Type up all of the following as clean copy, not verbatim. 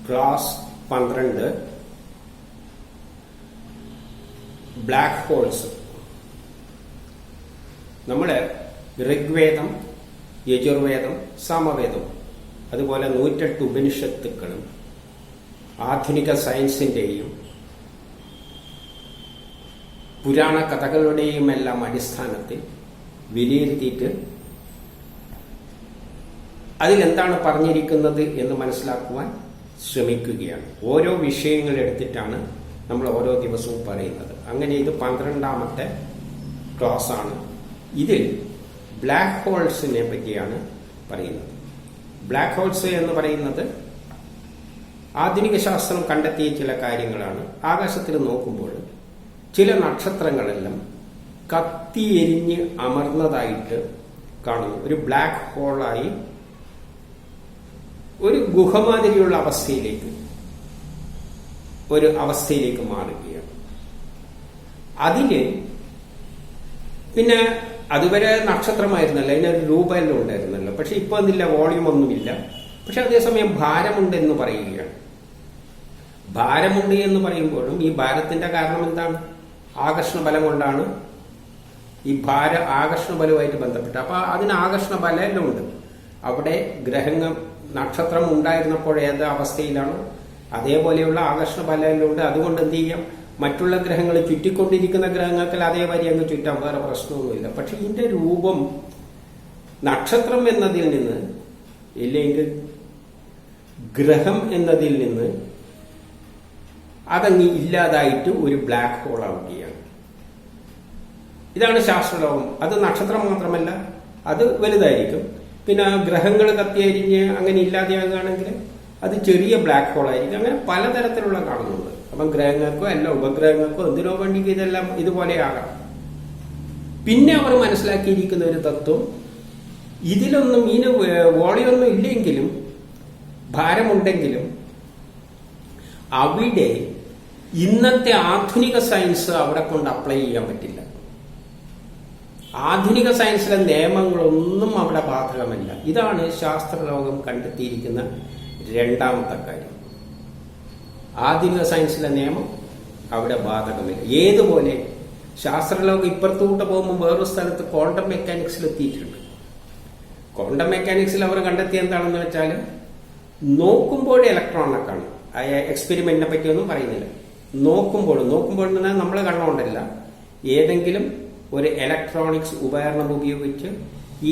Class 12 black holes. നമ്മള് ഋഗ്വേദം, യജുർവേദം, സാമവേദം, അതുപോലെ 108 ഉപനിഷത്തുക്കളും ആധുനിക സയൻസിന്റെയും പുരാണ കഥകളുടെയും എല്ലാം അടിസ്ഥാനത്തിൽ വിലയിരുത്തിയിട്ട് അതിലെന്താണ് പറഞ്ഞിരിക്കുന്നത് എന്ന് മനസ്സിലാക്കുവാൻ ശ്രമിക്കുകയാണ്. ഓരോ വിഷയങ്ങൾ എടുത്തിട്ടാണ് നമ്മൾ ഓരോ ദിവസവും പറയുന്നത്. അങ്ങനെ ഇത് 12ാമത്തെ ക്ലാസ് ആണ്. ഇതിൽ ബ്ലാക്ക് ഹോൾസിനെ പറ്റിയാണ് പറയുന്നത്. ബ്ലാക്ക് ഹോൾസ് എന്ന് പറയുന്നത് ആധുനിക ശാസ്ത്രം കണ്ടെത്തിയ ചില കാര്യങ്ങളാണ്. ആകാശത്തിൽ നോക്കുമ്പോൾ ചില നക്ഷത്രങ്ങളെല്ലാം കത്തിയെരിഞ്ഞ് അമർന്നതായിട്ട് കാണുന്നു. ഒരു ബ്ലാക്ക് ഹോളായി ഒരു ഗുഹമാതിരിയുള്ള അവസ്ഥയിലേക്ക് മാറുകയാണ്. അതിന് പിന്നെ അതുവരെ നക്ഷത്രമായിരുന്നല്ലോ, അതിനൊരു രൂപമെല്ലാം ഉണ്ടായിരുന്നല്ലോ. പക്ഷെ ഇപ്പൊ അതില്ല, വോളിയം ഒന്നുമില്ല. പക്ഷെ അതേസമയം ഭാരമുണ്ട് എന്ന് പറയുകയാണ്. ഭാരമുണ്ട് എന്ന് പറയുമ്പോഴും ഈ ഭാരത്തിന്റെ കാരണം എന്താണ്? ആകർഷണ ബലം കൊണ്ടാണ്. ഈ ആകർഷണ ബലവുമായിട്ട് ബന്ധപ്പെട്ട് അപ്പൊ അതിന് ആകർഷണ ബലമെല്ലാം ഉണ്ട്. അവിടെ ഗ്രഹങ്ങൾ നക്ഷത്രം ഉണ്ടായിരുന്നപ്പോൾ ഏത് അവസ്ഥയിലാണോ അതേപോലെയുള്ള ആകർഷണ ബലമെല്ലാം ഉണ്ട്. അതുകൊണ്ട് എന്ത് ചെയ്യാം, മറ്റുള്ള ഗ്രഹങ്ങൾ ചുറ്റിക്കൊണ്ടിരിക്കുന്ന ഗ്രഹങ്ങൾക്ക് അതേമാതിരി അങ്ങ് ചുറ്റാൻ വേറെ പ്രശ്നമൊന്നുമില്ല. പക്ഷെ ഇതിന്റെ രൂപം നക്ഷത്രം എന്നതിൽ നിന്ന് ഇല്ലെങ്കിൽ ഗ്രഹം എന്നതിൽ നിന്ന് അതങ്ങ് ഇല്ലാതായിട്ട് ഒരു ബ്ലാക്ക് ഹോൾ ആവുകയാണ്. ഇതാണ് ശാസ്ത്രലോകം. അത് നക്ഷത്രം മാത്രമല്ല, അത് വലുതായിരിക്കും. പിന്നെ ഗ്രഹങ്ങൾ കത്തിയരിഞ്ഞ് അങ്ങനെ ഇല്ലാതെയാകുകയാണെങ്കിൽ അത് ചെറിയ ബ്ലാക്ക് ഹോൾ ആയിരിക്കും. അങ്ങനെ പലതരത്തിലുള്ള കാണുന്നുണ്ട്. അപ്പം ഗ്രഹങ്ങൾക്കോ അല്ല ഉപഗ്രഹങ്ങൾക്കോ എന്തിനോ വേണ്ടി ഇതെല്ലാം ഇതുപോലെയാകാം. പിന്നെ അവർ മനസ്സിലാക്കിയിരിക്കുന്ന ഒരു തത്വം, ഇതിലൊന്നും ഇതിന് വോളിയൊന്നും ഇല്ലെങ്കിലും ഭാരമുണ്ടെങ്കിലും അവിടെ ഇന്നത്തെ ആധുനിക സയൻസ് അവിടെ കൊണ്ട് അപ്ലൈ ചെയ്യാൻ പറ്റില്ല. ആധുനിക സയൻസിലെ നിയമങ്ങളൊന്നും അവിടെ ബാധകമല്ല. ഇതാണ് ശാസ്ത്രലോകം കണ്ടെത്തിയിരിക്കുന്ന രണ്ടാമത്തെ കാര്യം. ആധുനിക സയൻസിലെ നിയമം അവിടെ ബാധകമില്ല. ഏതുപോലെ ശാസ്ത്രലോകം ഇപ്പുറത്തോട്ട് പോകുമ്പോൾ വേറൊരു സ്ഥലത്ത് ക്വാണ്ടം മെക്കാനിക്സിൽ എത്തിയിട്ടുണ്ട്. ക്വാണ്ടം മെക്കാനിക്സിൽ അവർ കണ്ടെത്തിയ എന്താണെന്ന് വെച്ചാൽ, നോക്കുമ്പോൾ ഇലക്ട്രോണിനെ കാണും. എക്സ്പെരിമെന്റിനെ പറ്റിയൊന്നും പറയുന്നില്ല. നോക്കുമ്പോൾ നമ്മൾ കണ്ണുകൊണ്ടല്ല, ഏതെങ്കിലും ഒരു ഇലക്ട്രോണിക്സ് ഉപകരണം ഉപയോഗിച്ച്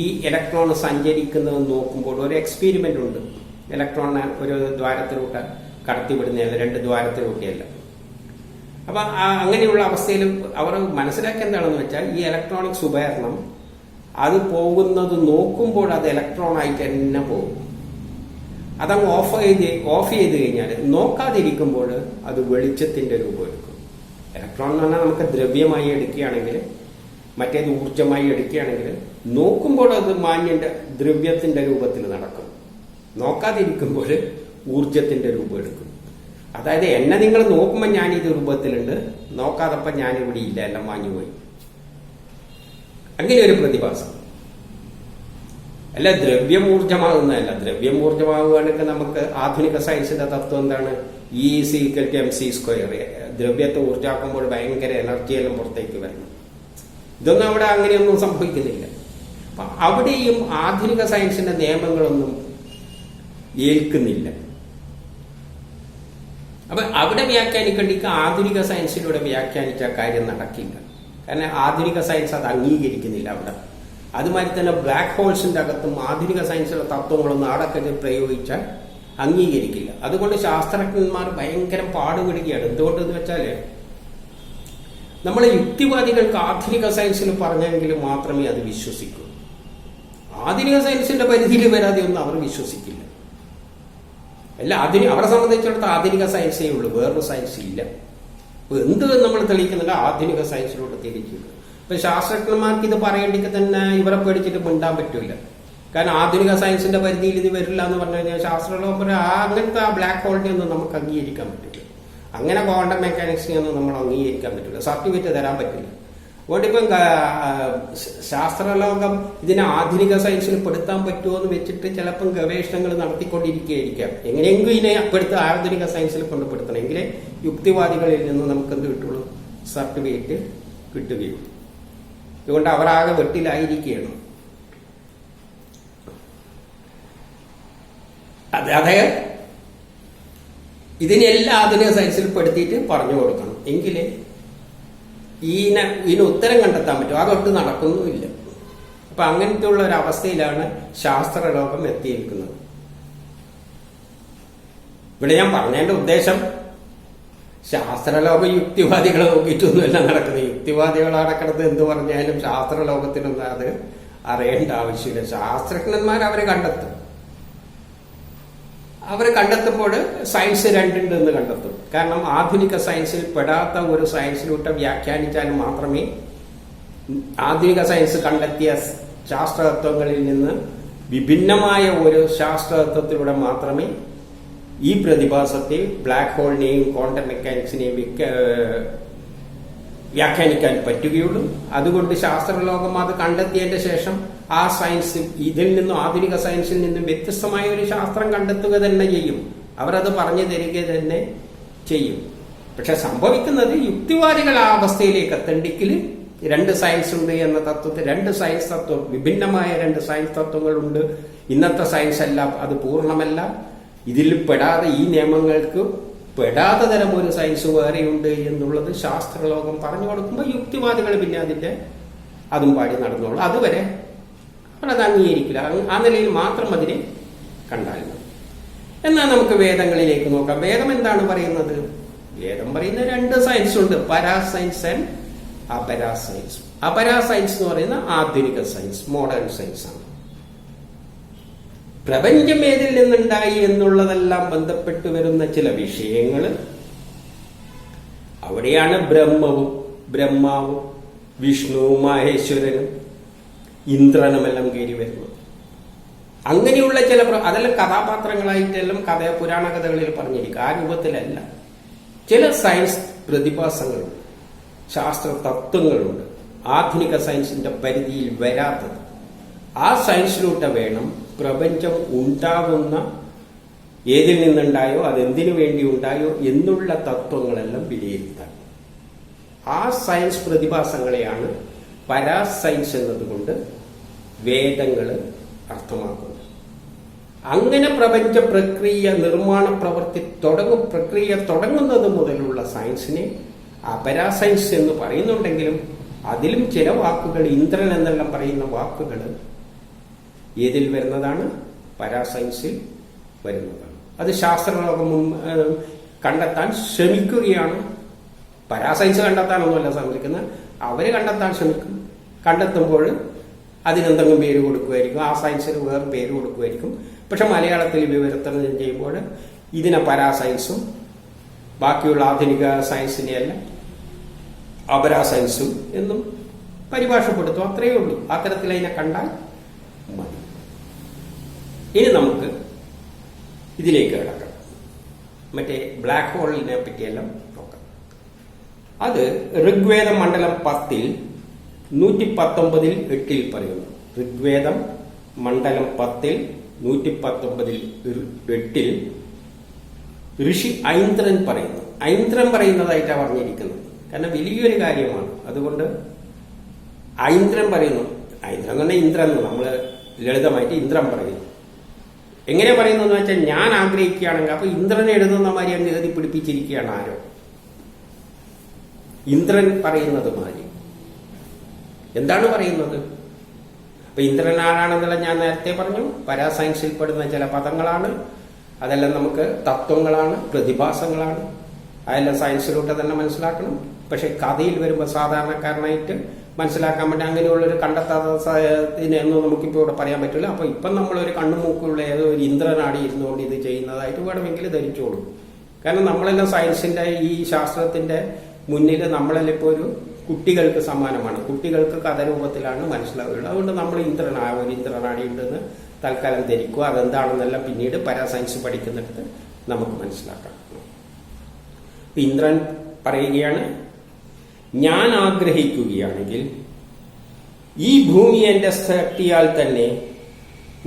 ഈ ഇലക്ട്രോൺ സഞ്ചരിക്കുന്നത് നോക്കുമ്പോൾ ഒരു എക്സ്പെരിമെന്റ് ഉണ്ട്. ഇലക്ട്രോണിനെ ഒരു ദ്വാരത്തിലൂട്ട് കടത്തിവിടുന്നതല്ല, 2 ദ്വാരത്തിലൂട്ടിയല്ല. അപ്പൊ അങ്ങനെയുള്ള അവസ്ഥയിൽ അവർ മനസ്സിലാക്കിയ എന്താണെന്ന് വെച്ചാൽ, ഈ ഇലക്ട്രോണിക്സ് ഉപകരണം അത് പോകുന്നത് നോക്കുമ്പോൾ അത് ഇലക്ട്രോൺ ആയിട്ട് തന്നെ പോകും. അതങ്ങ് ഓഫ് ചെയ്ത് കഴിഞ്ഞാൽ നോക്കാതിരിക്കുമ്പോൾ അത് വെളിച്ചത്തിന്റെ രൂപം എടുക്കും. ഇലക്ട്രോൺ എന്ന് പറഞ്ഞാൽ നമുക്ക് ദ്രവ്യമായി എടുക്കുകയാണെങ്കിൽ, മറ്റേത് ഊർജമായി എടുക്കുകയാണെങ്കിൽ നോക്കുമ്പോൾ അത് മാന്യന്റെ ദ്രവ്യത്തിന്റെ രൂപത്തിൽ നടക്കും. നോക്കാതിരിക്കുമ്പോൾ ഊർജത്തിന്റെ രൂപം എടുക്കും. അതായത് എന്നെ നിങ്ങൾ നോക്കുമ്പോൾ ഞാൻ ഇത് രൂപത്തിലുണ്ട്, നോക്കാതപ്പോൾ ഞാൻ ഇവിടെ ഇല്ല, എല്ലാം മാഞ്ഞുപോയി. അങ്ങനെ ഒരു പ്രതിഭാസം അല്ല. ദ്രവ്യമൂർജമാകുന്നതല്ല. ദ്രവ്യമൂർജമാകുകയാണെങ്കിൽ നമുക്ക് ആധുനിക സയൻസിന്റെ തത്വം എന്താണ്? E=mc². ദ്രവ്യത്തെ ഊർജാക്കുമ്പോൾ ഭയങ്കര എനർജിയെല്ലാം പുറത്തേക്ക് വരണം. ഇതൊന്നും അവിടെ അങ്ങനെയൊന്നും സംഭവിക്കുന്നില്ല. അപ്പൊ അവിടെയും ആധുനിക സയൻസിന്റെ നിയമങ്ങളൊന്നും ഏൽക്കുന്നില്ല. അപ്പൊ അവിടെ വ്യാഖ്യാനിക്കേണ്ടിക്ക് ആധുനിക സയൻസിലൂടെ വ്യാഖ്യാനിച്ച കാര്യം നടക്കില്ല. കാരണം ആധുനിക സയൻസ് അത് അംഗീകരിക്കുന്നില്ല അവിടെ. അതുമാതിരി തന്നെ ബ്ലാക്ക് ഹോൾസിന്റെ അകത്തും ആധുനിക സയൻസിലെ തത്വങ്ങളൊന്നും അടക്കം പ്രയോഗിച്ചാൽ അംഗീകരിക്കില്ല. അതുകൊണ്ട് ശാസ്ത്രജ്ഞന്മാർ ഭയങ്കര പാടുപെടുകയാണ്. എന്തുകൊണ്ടെന്ന് വെച്ചാൽ, നമ്മളെ യുക്തിവാദികൾക്ക് ആധുനിക സയൻസിൽ പറഞ്ഞെങ്കിൽ മാത്രമേ അത് വിശ്വസിക്കൂ. ആധുനിക സയൻസിന്റെ പരിധിയിൽ വരാതെ ഒന്നും അവർ വിശ്വസിക്കില്ല. അല്ല, അവരെ സംബന്ധിച്ചിടത്തോളം ആധുനിക സയൻസേ ഉള്ളൂ, വേറൊരു സയൻസ് ഇല്ല. എന്ത് നമ്മൾ തെളിയിക്കുന്നില്ല, ആധുനിക സയൻസിലോട്ട് തിരിച്ചില്ല. ഇപ്പൊ ശാസ്ത്രജ്ഞന്മാർക്ക് ഇത് പറയേണ്ടിക്ക് തന്നെ ഇവരെ പേടിച്ചിട്ട് മിണ്ടാൻ പറ്റില്ല. കാരണം ആധുനിക സയൻസിന്റെ പരിധിയിൽ ഇത് വരില്ല എന്ന് പറഞ്ഞു കഴിഞ്ഞാൽ ശാസ്ത്രലോകം അങ്ങനത്തെ ആ ബ്ലാക്ക് ഹോളിനെ ഒന്നും നമുക്ക് അംഗീകരിക്കാൻ പറ്റില്ല. അങ്ങനെ ക്വാണ്ടം മെക്കാനിക്സിനെ ഒന്നും നമ്മൾ അംഗീകരിക്കാൻ പറ്റില്ല, സർട്ടിഫിക്കറ്റ് തരാൻ പറ്റില്ല. അതുകൊണ്ടിപ്പം ശാസ്ത്രലോകം ഇതിനെ ആധുനിക സയൻസിൽ പെടുത്താൻ പറ്റുമോ എന്ന് വെച്ചിട്ട് ചിലപ്പം ഗവേഷണങ്ങൾ നടത്തിക്കൊണ്ടിരിക്കുകയായിരിക്കാം. എങ്ങനെയെങ്കിലും ഇതിനെ ആധുനിക സയൻസിൽ കൊണ്ടുപെടുത്തണം. എങ്കിലേ യുക്തിവാദികളിൽ നിന്ന് നമുക്ക് എന്ത് കിട്ടുള്ളൂ? സർട്ടിഫിക്കറ്റ് കിട്ടുകയുള്ളൂ. അതുകൊണ്ട് അവർ ആകെ വെട്ടിലായിരിക്കുകയാണ്. അതായത് ഇതിനെല്ലാം ആധുനിക സയൻസിൽ പെടുത്തിയിട്ട് പറഞ്ഞു കൊടുക്കണം. എങ്കിലേ ഇതിന് ഉത്തരം കണ്ടെത്താൻ പറ്റും. അതൊട്ട് നടക്കുന്നുമില്ല. അപ്പൊ അങ്ങനത്തെ ഉള്ള ഒരു അവസ്ഥയിലാണ് ശാസ്ത്രലോകം എത്തിയിരിക്കുന്നത്. ഇവിടെ ഞാൻ പറഞ്ഞതിന്റെ ഉദ്ദേശം ശാസ്ത്രലോകം യുക്തിവാദികളെ നോക്കിയിട്ടൊന്നുമല്ല നടക്കുന്നത്. യുക്തിവാദികൾ നടക്കുന്നത് എന്ത് പറഞ്ഞാലും ശാസ്ത്രലോകത്തിനൊന്നും അത് അറിയേണ്ട ആവശ്യമില്ല. ശാസ്ത്രജ്ഞന്മാർ അവരെ കണ്ടെത്തും. അവർ കണ്ടെത്തുമ്പോൾ സയൻസ് രണ്ടുണ്ട് എന്ന് കണ്ടെത്തും. കാരണം ആധുനിക സയൻസിൽ പെടാത്ത ഒരു സയൻസിലൂടെ വ്യാഖ്യാനിച്ചാൽ മാത്രമേ ആധുനിക സയൻസ് കണ്ടെത്തിയ ശാസ്ത്രതത്വങ്ങളിൽ നിന്ന് വിഭിന്നമായ ഒരു ശാസ്ത്രതത്വത്തിലൂടെ മാത്രമേ ഈ പ്രതിഭാസത്തെ ബ്ലാക്ക് ഹോളിനെയും ക്വാണ്ടം മെക്കാനിക്സിനെയും വ്യാഖ്യാനിക്കാൻ പറ്റുകയുള്ളൂ. അതുകൊണ്ട് ശാസ്ത്രലോകം അത് കണ്ടെത്തിയതിന്റെ ശേഷം ആ സയൻസ് ഇതിൽ നിന്നും ആധുനിക സയൻസിൽ നിന്നും വ്യത്യസ്തമായ ഒരു ശാസ്ത്രം കണ്ടെത്തുക തന്നെ ചെയ്യും. അവരത് പറഞ്ഞു തരിക തന്നെ ചെയ്യും. പക്ഷെ സംഭവിക്കുന്നത് യുക്തിവാദികൾ ആ അവസ്ഥയിലേക്ക് എത്തണ്ടെങ്കിൽ രണ്ട് സയൻസ് ഉണ്ട് എന്ന തത്വത്തിൽ രണ്ട് സയൻസ് തത്വം, വിഭിന്നമായ രണ്ട് സയൻസ് തത്വങ്ങളുണ്ട്. ഇന്നത്തെ സയൻസ് അല്ല, അത് പൂർണ്ണമല്ല. ഇതിൽ പെടാതെ ഈ നിയമങ്ങൾക്ക് പെടാത്ത തരം ഒരു സയൻസ് വേറെയുണ്ട് എന്നുള്ളത് ശാസ്ത്രലോകം പറഞ്ഞു കൊടുക്കുമ്പോൾ യുക്തിവാദികൾ പിന്നെ അതും പാടി നടന്നോളൂ. അതുവരെ അവരത് അംഗീകരിക്കില്ല. ആ നിലയിൽ മാത്രം അതിനെ കണ്ടാൽ മതി. എന്നാൽ നമുക്ക് വേദങ്ങളിലേക്ക് നോക്കാം. വേദം എന്താണ് പറയുന്നത്? വേദം പറയുന്ന രണ്ട് സയൻസ് ഉണ്ട്, പരാസയൻസ് ആൻഡ് അപരാസയൻസ്. അപരാസയൻസ് എന്ന് പറയുന്ന ആധുനിക സയൻസ്, മോഡേൺ സയൻസ് ആണ്. പ്രപഞ്ചം ഏതിൽ നിന്നുണ്ടായി എന്നുള്ളതെല്ലാം ബന്ധപ്പെട്ട് വരുന്ന ചില വിഷയങ്ങൾ, അവിടെയാണ് ബ്രഹ്മാവും വിഷ്ണുവും മഹേശ്വരനും ഇന്ദ്രനുമെല്ലാം കയറി വരുന്നത്. അങ്ങനെയുള്ള ചില അതെല്ലാം കഥാപാത്രങ്ങളായിട്ടെല്ലാം പുരാണ കഥകളിൽ പറഞ്ഞിരിക്കുക. ആ രൂപത്തിലല്ല. ചില സയൻസ് പ്രതിഭാസങ്ങളുണ്ട്, ശാസ്ത്ര തത്വങ്ങളുണ്ട്, ആധുനിക സയൻസിന്റെ പരിധിയിൽ വരാത്തത്. ആ സയൻസിലൂടെ വേണം പ്രപഞ്ചം ഉണ്ടാകുന്ന, ഏതിൽ നിന്നുണ്ടായോ അതെന്തിനു വേണ്ടി ഉണ്ടായോ എന്നുള്ള തത്വങ്ങളെല്ലാം വിലയിരുത്താൻ. ആ സയൻസ് പ്രതിഭാസങ്ങളെയാണ് പരാസയൻസ് എന്നതുകൊണ്ട് വേദങ്ങൾ അർത്ഥമാക്കുന്നത്. അങ്ങനെ പ്രപഞ്ച പ്രക്രിയ, നിർമ്മാണ പ്രക്രിയ തുടങ്ങുന്നത് മുതലുള്ള സയൻസിനെ അപരാസയൻസ് എന്ന് പറയുന്നുണ്ടെങ്കിലും അതിലും ചില വാക്കുകൾ, ഇന്ദ്രൻ എന്നെല്ലാം പറയുന്ന വാക്കുകൾ ഏതിൽ വരുന്നതാണ്? പരാസയൻസിൽ വരുന്നതാണ്. അത് ശാസ്ത്രലോകം കണ്ടെത്താൻ ശ്രമിക്കുകയാണ്. പരാസയൻസ് കണ്ടെത്താനൊന്നുമല്ല ശ്രമിക്കുന്നത്, അവര് കണ്ടെത്താൻ ശ്രമിക്കും. കണ്ടെത്തുമ്പോൾ അതിനെന്തെങ്കിലും പേര് കൊടുക്കുമായിരിക്കും, ആ സയൻസിന് വേറെ പേര് കൊടുക്കുമായിരിക്കും. പക്ഷെ മലയാളത്തിൽ വിവർത്തനം ചെയ്യുമ്പോൾ ഇതിനെ പരാസയൻസും ബാക്കിയുള്ള ആധുനിക സയൻസിനെയല്ല അപരാസയൻസും എന്നും പരിഭാഷപ്പെടുത്തും. അത്രയേ ഉള്ളൂ. അത്തരത്തിൽ അതിനെ കണ്ടാൽ മതി. ഇനി നമുക്ക് ഇതിലേക്ക് കിടക്കാം. മറ്റേ ബ്ലാക്ക് ഹോളിനെ പറ്റിയെല്ലാം നോക്കാം. അത് ഋഗ്വേദം മണ്ഡലം 10 119 പറയുന്നു. ഋഗ്വേദം മണ്ഡലം 10 119 ഋഷി ഐന്ദ്രൻ പറയുന്നു. ഐന്ദ്രൻ പറയുന്നതായിട്ടാണ് പറഞ്ഞിരിക്കുന്നത്. കാരണം വലിയൊരു കാര്യമാണ്. അതുകൊണ്ട് ഐന്ദ്രൻ പറയുന്നു. ഐന്ദ്രൻ എന്ന് പറഞ്ഞാൽ ഇന്ദ്രൻ, നമ്മള് ലളിതമായിട്ട് ഇന്ദ്രൻ പറയുന്നു. എങ്ങനെ പറയുന്നു എന്ന് വെച്ചാൽ, ഞാൻ ആഗ്രഹിക്കുകയാണെങ്കിൽ, അപ്പൊ ഇന്ദ്രനെ എഴുതുന്ന മാതിരി അങ്ങ് എഴുതി പിടിപ്പിച്ചിരിക്കുകയാണ് ആരോ. ഇന്ദ്രൻ പറയുന്നത് മാതിരി എന്താണ് പറയുന്നത്? അപ്പൊ ഇന്ദ്രൻ ആരാണെന്നുള്ള ഞാൻ നേരത്തെ പറഞ്ഞു. പരാസയൻസിൽ പെടുന്ന ചില പദങ്ങളാണ്. അതെല്ലാം നമുക്ക് തത്വങ്ങളാണ്, പ്രതിഭാസങ്ങളാണ്. അതെല്ലാം സയൻസിലൂടെ തന്നെ മനസ്സിലാക്കണം. പക്ഷെ കഥയിൽ വരുമ്പോൾ സാധാരണക്കാരനായിട്ട് മനസ്സിലാക്കാൻ വേണ്ടി അങ്ങനെയുള്ളൊരു കണ്ടെത്താത്തതിനെയൊന്നും നമുക്കിപ്പോൾ ഇവിടെ പറയാൻ പറ്റില്ല. അപ്പൊ ഇപ്പം നമ്മളൊരു കണ്ണുമൂക്കുള്ള ഏതോ ഒരു ഇന്ദ്രനാടി ഇരുന്നുകൊണ്ട് ഇത് ചെയ്യുന്നതായിട്ട് വേണമെങ്കിൽ ധരിച്ചോളൂ. കാരണം നമ്മളെല്ലാം സയൻസിന്റെ ഈ ശാസ്ത്രത്തിന്റെ മുന്നിൽ നമ്മളെല്ലാം ഇപ്പോൾ ഒരു കുട്ടികൾക്ക് സമാനമാണ്. കുട്ടികൾക്ക് കഥരൂപത്തിലാണ് മനസ്സിലാവുകയുള്ളൂ. അതുകൊണ്ട് നമ്മൾ ഒരു ഇന്ദ്രനാടി ഉണ്ടെന്ന് തൽക്കാലം ധരിക്കുക. അതെന്താണെന്നെല്ലാം പിന്നീട് പരാസയൻസ് പഠിക്കുന്നിടത്ത് നമുക്ക് മനസ്സിലാക്കാം. ഇന്ദ്രൻ പറയുകയാണ്, ഞാൻ ആഗ്രഹിക്കുകയാണെങ്കിൽ ഈ ഭൂമി എന്റെ ശക്തിയാൽ തന്നെ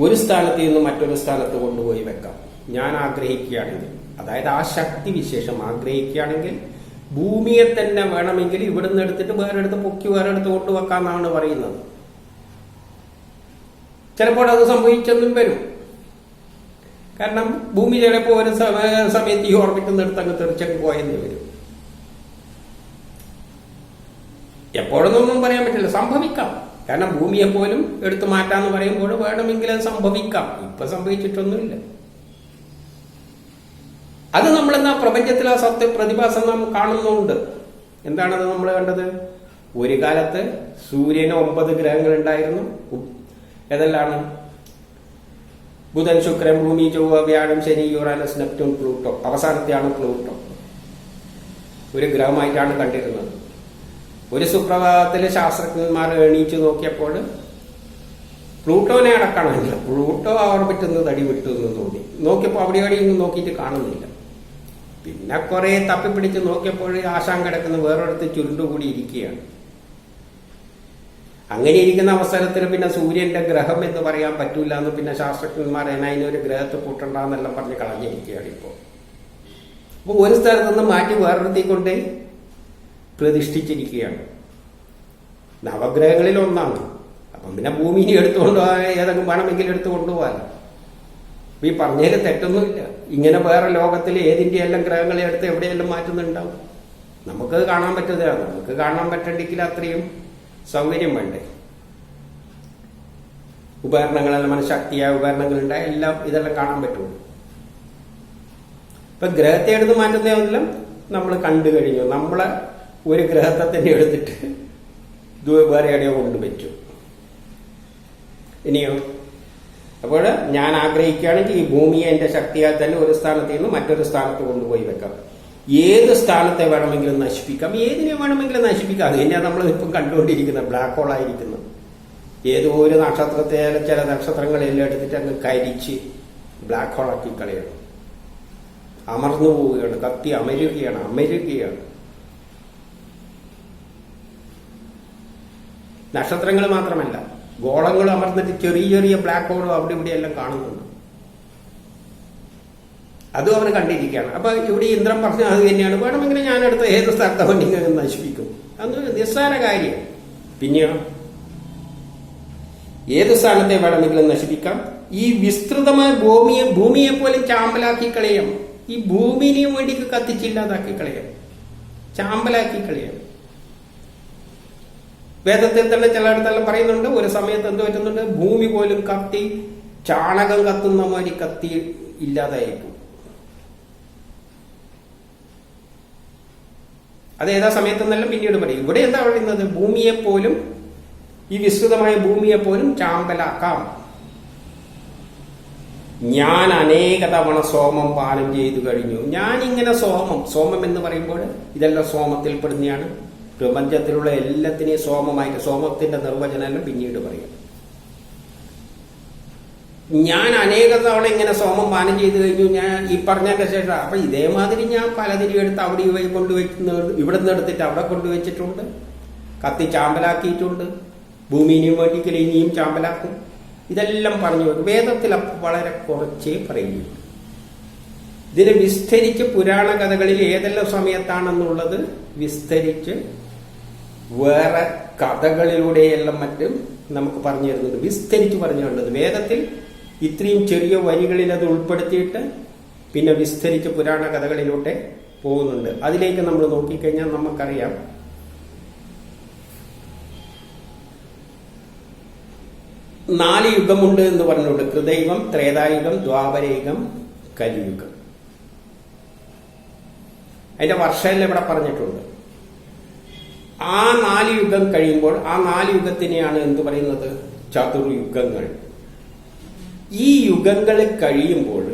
ഒരു സ്ഥാനത്ത് നിന്ന് മറ്റൊരു സ്ഥാനത്ത് കൊണ്ടുപോയി വെക്കാം. ഞാൻ ആഗ്രഹിക്കുകയാണെങ്കിൽ, അതായത് ആ ശക്തി വിശേഷം ആഗ്രഹിക്കുകയാണെങ്കിൽ ഭൂമിയെ തന്നെ വേണമെങ്കിൽ ഇവിടുന്ന് എടുത്തിട്ട് വേറെടുത്ത് പൊക്കി വേറെടുത്ത് കൊണ്ടുവെക്കാന്നാണ് പറയുന്നത്. ചിലപ്പോൾ അത് സംഭവിച്ചെന്നും വരും. കാരണം ഭൂമി ചിലപ്പോൾ ഒരു സമയത്ത് ഈ ഓർബിറ്റിൽ നിന്ന് എടുത്ത് അങ്ങ് തെറിച്ചങ്ങ് പോയെന്ന് വരും. എപ്പോഴൊന്നും പറയാൻ പറ്റില്ല, സംഭവിക്കാം. കാരണം ഭൂമിയെ പോലും എടുത്തു മാറ്റാന്ന് പറയുമ്പോൾ വേണമെങ്കിൽ അത് സംഭവിക്കാം. ഇപ്പൊ സംഭവിച്ചിട്ടൊന്നുമില്ല. അത് നമ്മളെന്നാ പ്രപഞ്ചത്തിൽ ആ സത്യ പ്രതിഭാസം നാം കാണുന്നുണ്ട്. എന്താണത് നമ്മൾ കണ്ടത്? ഒരു കാലത്ത് സൂര്യന് 9 ഗ്രഹങ്ങൾ ഉണ്ടായിരുന്നു. ഏതെല്ലാണ്? ബുധൻ, ശുക്രൻ, ഭൂമി, ചൊവ്വ, വ്യാഴം, ശനി, യുറാനസ്, നെപ്റ്റ്യൂൺ, പ്ലൂട്ടോ. അവസാനത്തെയാണ് പ്ലൂട്ടോ. ഒരു ഗ്രഹമായിട്ടാണ് കണ്ടിരുന്നത്. ഒരു സുപ്രഭാതത്തില് ശാസ്ത്രജ്ഞന്മാർ എണീച്ചു നോക്കിയപ്പോൾ പ്ലൂട്ടോനെ അടക്കണമില്ല. പ്ലൂട്ടോ ഓർബിറ്റിൽ നിന്ന് തടി വിട്ടു എന്ന് തോന്നി. നോക്കിയപ്പോൾ അവിടെയൊന്നും നോക്കിയിട്ട് കാണുന്നില്ല. പിന്നെ കുറെ തപ്പിപ്പിടിച്ച് നോക്കിയപ്പോൾ ആശാൻ കിടക്കുന്ന വേറൊരിടത്ത് ചുരുണ്ടുകൂടി ഇരിക്കുകയാണ്. അങ്ങനെ ഇരിക്കുന്ന അവസരത്തിൽ പിന്നെ സൂര്യന്റെ ഗ്രഹം എന്ന് പറയാൻ പറ്റൂല എന്ന് പിന്നെ ശാസ്ത്രജ്ഞന്മാർ അതിനൊരു ഗ്രഹത്തെ കൂട്ടണ്ടെന്നെല്ലാം പറഞ്ഞ് കളഞ്ഞിരിക്കുകയാണ് ഇപ്പോൾ. അപ്പൊ ഒരു സ്ഥലത്ത് നിന്ന് മാറ്റി വേറൊരിടത്തേക്ക് കൊണ്ട് പ്രതിഷ്ഠിച്ചിരിക്കുകയാണ്. നവഗ്രഹങ്ങളിൽ ഒന്നാണ്. അപ്പം പിന്നെ ഭൂമിനെ എടുത്തുകൊണ്ടുപോകാൻ ഏതെങ്കിലും വേണമെങ്കിൽ എടുത്തു കൊണ്ടുപോകാൻ. ഈ പറഞ്ഞതിൽ തെറ്റൊന്നുമില്ല. ഇങ്ങനെ വേറെ ലോകത്തിൽ ഏതിന്റെ എല്ലാം ഗ്രഹങ്ങളെ എടുത്ത് എവിടെയെല്ലാം മാറ്റുന്നുണ്ടാവും. നമുക്ക് കാണാൻ പറ്റുന്നതാണ്. നമുക്ക് കാണാൻ പറ്റണ്ടെങ്കിൽ അത്രയും സൗകര്യം വേണ്ടേ? ഉപകരണങ്ങളെല്ലാം മനഃശക്തിയായ ഉപകരണങ്ങളുണ്ടായ എല്ലാം ഇതെല്ലാം കാണാൻ പറ്റുള്ളൂ. ഇപ്പൊ ഗ്രഹത്തെ എടുത്ത് മാറ്റുന്നതെല്ലാം നമ്മൾ കണ്ടു കഴിഞ്ഞു. നമ്മളെ ഒരു ഗ്രഹത്തെ തന്നെ എടുത്തിട്ട് വേറെ എവിടെയോ കൊണ്ടുപറ്റും. ഇനിയോ? അപ്പോൾ ഞാൻ ആഗ്രഹിക്കുകയാണെങ്കിൽ ഈ ഭൂമിയെ എന്റെ ശക്തിയാൽ തന്നെ ഒരു സ്ഥാനത്ത് നിന്ന് മറ്റൊരു സ്ഥാനത്ത് കൊണ്ടുപോയി വെക്കാം. ഏത് സ്ഥാനത്തെ വേണമെങ്കിലും നശിപ്പിക്കാം, ഏതിനെ വേണമെങ്കിലും നശിപ്പിക്കാം. അത് തന്നെയാണ് നമ്മൾ ഇപ്പം കണ്ടുകൊണ്ടിരിക്കുന്നത്. ബ്ലാക്ക് ഹോൾ ആയിരിക്കുന്നത്. ഏതോ ഒരു നക്ഷത്രത്തെ, ചില നക്ഷത്രങ്ങളെല്ലാം എടുത്തിട്ട് അങ്ങ് കരിച്ച് ബ്ലാക്ക് ഹോൾ ആക്കി കളയണം. അമർന്നു പോവുകയാണ്, കത്തി അമരുകയാണ്. നക്ഷത്രങ്ങൾ മാത്രമല്ല, ഗോളങ്ങൾ അമർന്നിട്ട് ചെറിയ ചെറിയ ബ്ലാക്ക് ഹോളും അവിടെ ഇവിടെയെല്ലാം കാണുന്നുണ്ട്. അതും അവർ കണ്ടിരിക്കുകയാണ്. അപ്പൊ ഇവിടെ ഇന്ദ്രൻ പറഞ്ഞ അത് തന്നെയാണ്. വേണമെങ്കിൽ ഞാനെടുത്ത ഏത് സ്ഥലത്തെ വണ്ടിങ്ങനെ നശിപ്പിക്കും. അതൊന്നും നിസ്സാര കാര്യം. പിന്നെയോ ഏത് സ്ഥാനത്തെ വേണമെങ്കിലും നശിപ്പിക്കാം. ഈ വിസ്തൃതമായ ഭൂമിയെ പോലും ചാമ്പലാക്കി കളയാം. ഈ ഭൂമിനെയും വേണ്ടി കത്തിച്ചില്ലാതാക്കി കളയാം, ചാമ്പലാക്കി കളയാം. വേദത്തിൽ തന്നെ ചിലയിടത്തെല്ലാം പറയുന്നുണ്ട്, ഒരു സമയത്ത് എന്ത് പറ്റുന്നുണ്ട്, ഭൂമി പോലും കത്തി ചാണകം കത്തുന്ന മാതിരി കത്തി ഇല്ലാതായിരിക്കും. അത് ഏതാ സമയത്തെന്നെല്ലാം പിന്നീട് പറയും. ഇവിടെ എന്താ പറയുന്നത്? ഭൂമിയെപ്പോലും, ഈ വിസ്തൃതമായ ഭൂമിയെപ്പോലും ചാമ്പലാക്കാം. ഞാൻ അനേക തവണ സോമം പാനം ചെയ്തു കഴിഞ്ഞു. ഞാനിങ്ങനെ സോമം എന്ന് പറയുമ്പോൾ ഇതെല്ലാം സോമത്തിൽ പെടുന്നതാണ്. പ്രപഞ്ചത്തിലുള്ള എല്ലാത്തിനെയും സോമമായിട്ട്, സോമത്തിന്റെ നിർവചനം പിന്നീട് പറയാം. ഞാൻ അനേക തവണ ഇങ്ങനെ സോമം പാനം ചെയ്തു കഴിഞ്ഞു. ഞാൻ ഈ പറഞ്ഞതിന്റെ ശേഷം അപ്പൊ ഇതേമാതിരി ഞാൻ പലതിരി എടുത്ത് അവിടെ ഇവിടെ നിന്ന് എടുത്തിട്ട് അവിടെ കൊണ്ടുവച്ചിട്ടുണ്ട്, കത്തി ചാമ്പലാക്കിയിട്ടുണ്ട്. ഭൂമിനെയും വേണ്ടിക്കൽ ഇനിയും ചാമ്പലാക്കും. ഇതെല്ലാം പറഞ്ഞു. വേദത്തിൽ വളരെ കുറച്ചേ പറയുന്നു. ഇതിനെ വിസ്തരിച്ച് പുരാണ കഥകളിൽ ഏതെല്ലാം സമയത്താണെന്നുള്ളത് വിസ്തരിച്ച് വേറെ കഥകളിലൂടെയെല്ലാം മറ്റും നമുക്ക് പറഞ്ഞു തരുന്നുണ്ട്. വിസ്തരിച്ച് പറഞ്ഞുള്ളത് വേദത്തിൽ ഇത്രയും ചെറിയ വരികളിൽ അത് ഉൾപ്പെടുത്തിയിട്ട് പിന്നെ വിസ്തരിച്ച് പുരാണ കഥകളിലൂടെ പോകുന്നുണ്ട്. അതിലേക്ക് നമ്മൾ നോക്കിക്കഴിഞ്ഞാൽ നമുക്കറിയാം, നാല് യുഗമുണ്ട് എന്ന് പറഞ്ഞുകൊണ്ട് കൃതയുഗം, ത്രേതായുഗം, ദ്വാപരയുഗം, കലിയുഗം. അതിന്റെ വർഷമെല്ലാം ഇവിടെ പറഞ്ഞിട്ടുണ്ട്. ആ 4 യുഗം കഴിയുമ്പോൾ ആ 4 യുഗത്തിനെയാണ് എന്ത് പറയുന്നത്? ചതുർയുഗങ്ങൾ. ഈ യുഗങ്ങൾ കഴിയുമ്പോൾ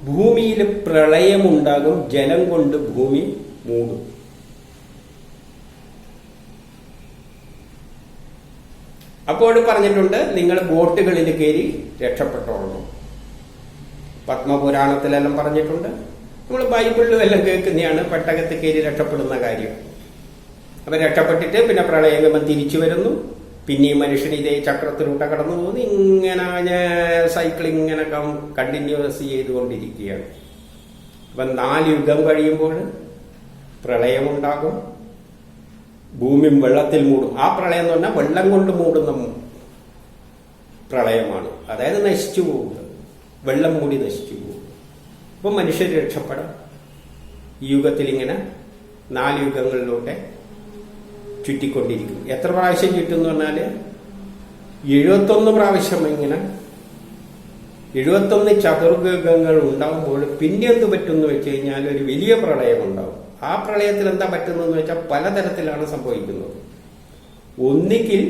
ഭൂമിയിൽ പ്രളയമുണ്ടാകും. ജലം കൊണ്ട് ഭൂമി മൂടും. അപ്പോൾ പറഞ്ഞിട്ടുണ്ട്, നിങ്ങൾ ബോട്ടുകളിൽ കയറി രക്ഷപ്പെട്ടോളണം. പത്മപുരാണത്തിലെല്ലാം പറഞ്ഞിട്ടുണ്ട്. നമ്മൾ ബൈബിളിലും എല്ലാം കേൾക്കുന്നതാണ് പെട്ടകത്ത് കയറി രക്ഷപ്പെടുന്ന കാര്യം. അപ്പൊ രക്ഷപ്പെട്ടിട്ട് പിന്നെ പ്രളയഗമം തിരിച്ചു വരുന്നു, പിന്നെയും മനുഷ്യൻ ഇതേ ചക്രത്തിലൂടെ കടന്നു പോകുന്നു. ഇങ്ങനെ സൈക്കിൾ ഇങ്ങനെ കണ്ടിന്യൂസ് ചെയ്തുകൊണ്ടിരിക്കുകയാണ്. അപ്പൊ 4 യുഗം കഴിയുമ്പോൾ പ്രളയമുണ്ടാകും, ഭൂമി വെള്ളത്തിൽ മൂടും. ആ പ്രളയം എന്ന് പറഞ്ഞാൽ വെള്ളം കൊണ്ട് മൂടുന്ന പ്രളയമാണ്. അതായത് നശിച്ചു പോകുന്നത്, വെള്ളം മൂടി നശിച്ചു പോകും. അപ്പൊ മനുഷ്യർ രക്ഷപ്പെടാം. ഈ യുഗത്തിൽ ഇങ്ങനെ 4 യുഗങ്ങളിലൂടെ ചുറ്റിക്കൊണ്ടിരിക്കും. എത്ര പ്രാവശ്യം ചുറ്റും എന്ന് പറഞ്ഞാല് 71 പ്രാവശ്യം ഇങ്ങനെ 71 ചതുർയുഗങ്ങൾ ഉണ്ടാകുമ്പോൾ പിന്നെ എന്ത് പറ്റുമെന്ന് വെച്ച് കഴിഞ്ഞാൽ ഒരു വലിയ പ്രളയം ഉണ്ടാവും. ആ പ്രളയത്തിൽ എന്താ പറ്റുന്നതെന്ന് വെച്ചാൽ പലതരത്തിലാണ് സംഭവിക്കുന്നത്. ഒന്നുകിൽ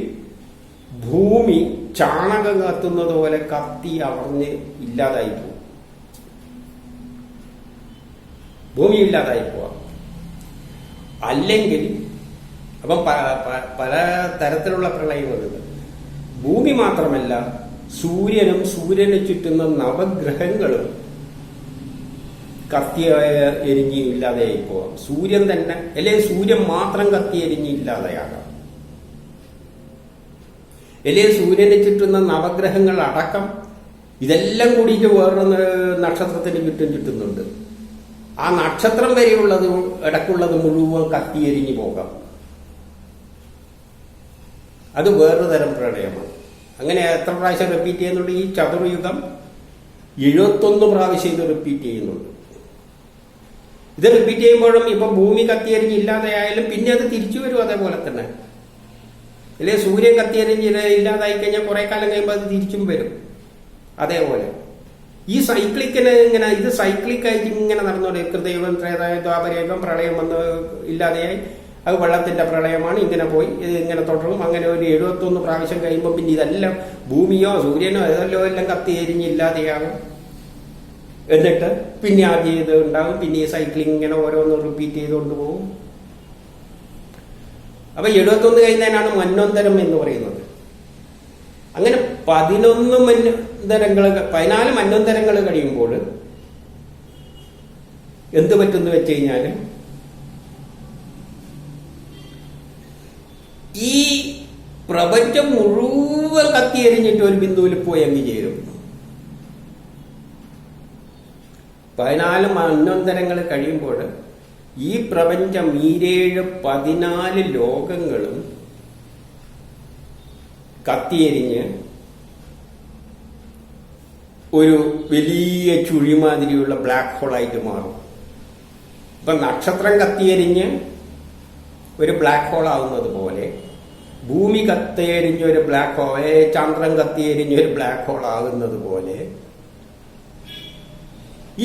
ഭൂമി ചാണകം കത്തുന്നത് പോലെ കത്തി അവർന്ന് ഇല്ലാതായി പോകും, ഭൂമി ഇല്ലാതായി പോവാം. അല്ലെങ്കിൽ അപ്പം പല തരത്തിലുള്ള പ്രളയങ്ങളുണ്ട്. ഭൂമി മാത്രമല്ല, സൂര്യനും സൂര്യനെ ചുറ്റുന്ന നവഗ്രഹങ്ങളും കത്തി എരിഞ്ഞ് ഇല്ലാതെയായി പോവാം. സൂര്യൻ തന്നെ, അല്ലെങ്കിൽ സൂര്യൻ മാത്രം കത്തി എരിഞ്ഞ് ഇല്ലാതെയാകാം. അല്ലെങ്കിൽ സൂര്യനെ ചുറ്റുന്ന നവഗ്രഹങ്ങൾ അടക്കം ഇതെല്ലാം കൂടിയിട്ട് വേറൊരു നക്ഷത്രത്തിന് ചുറ്റും ചുറ്റുന്നുണ്ട്. ആ നക്ഷത്രം വരെയുള്ളത് ഇടക്കുള്ളത് മുഴുവൻ കത്തി എരിഞ്ഞു പോകാം. അത് വേറൊരു തരം പ്രളയമാണ്. അങ്ങനെ എത്ര പ്രാവശ്യം റിപ്പീറ്റ് ചെയ്യുന്നുണ്ട്? ഈ ചതുർയുഗം 71 പ്രാവശ്യം ഇത് റിപ്പീറ്റ് ചെയ്യുന്നുണ്ട്. ഇത് റിപ്പീറ്റ് ചെയ്യുമ്പോഴും ഇപ്പൊ ഭൂമി കത്തിയരിഞ്ഞ് ഇല്ലാതെയായാലും പിന്നെ അത് തിരിച്ചു വരും അതേപോലെ തന്നെ. അല്ലെ സൂര്യൻ കത്തിയരിഞ്ഞ് ഇല്ലാതായി കഴിഞ്ഞാൽ കുറെ കാലം കഴിയുമ്പോൾ അത് തിരിച്ചും വരും അതേപോലെ. ഈ സൈക്ലിക്കിന് ഇങ്ങനെ ഇത് സൈക്ലിക്കായിട്ട് ഇങ്ങനെ നടന്നുകൊണ്ട് ദൈവം ദ്വാപരയുഗം പ്രളയം വന്ന് ഇല്ലാതെയായി, അത് വെള്ളത്തിന്റെ പ്രളയമാണ്, ഇങ്ങനെ പോയി ഇത് ഇങ്ങനെ തുടരും. അങ്ങനെ ഒരു 71 പ്രാവശ്യം കഴിയുമ്പോൾ പിന്നെ ഇതെല്ലാം ഭൂമിയോ സൂര്യനോ ഏതെല്ലോ എല്ലാം കത്തി എരിഞ്ഞ് ഇല്ലാതെയാകും. എന്നിട്ട് പിന്നെ ആദ്യം ഇത് ഉണ്ടാകും, പിന്നെ ഈ സൈക്ലിംഗ് ഇങ്ങനെ ഓരോന്ന് റിപ്പീറ്റ് ചെയ്തുകൊണ്ട് പോകും. അപ്പൊ 71 കഴിയുന്നതിനാണ് മന്വന്തരം എന്ന് പറയുന്നത്. അങ്ങനെ 14 മന്വന്തരങ്ങൾ കഴിയുമ്പോൾ എന്ത് പറ്റുമെന്ന് വെച്ച് കഴിഞ്ഞാല് ഈ പ്രപഞ്ചം മുഴുവൻ കത്തിയെരിഞ്ഞിട്ട് ഒരു ബിന്ദുവിൽ പോയി അങ്ങ് ചേരും. 14 മന്വന്തരങ്ങൾ കഴിയുമ്പോൾ ഈ പ്രപഞ്ചം 14 ലോകങ്ങളും കത്തിയെരിഞ്ഞ് ഒരു വലിയ ചുഴിമാതിരിയുള്ള ബ്ലാക്ക് ഹോളായിട്ട് മാറും. ഇപ്പൊ നക്ഷത്രം കത്തിയെരിഞ്ഞ് ഒരു ബ്ലാക്ക് ഹോൾ ആവുന്നത് പോലെ ഭൂമി കത്തിയെരിഞ്ഞ ഒരു ബ്ലാക്ക് ഹോൾ, ചന്ദ്രൻ കത്തിയെരിഞ്ഞ ഒരു ബ്ലാക്ക് ഹോൾ ആകുന്നത് പോലെ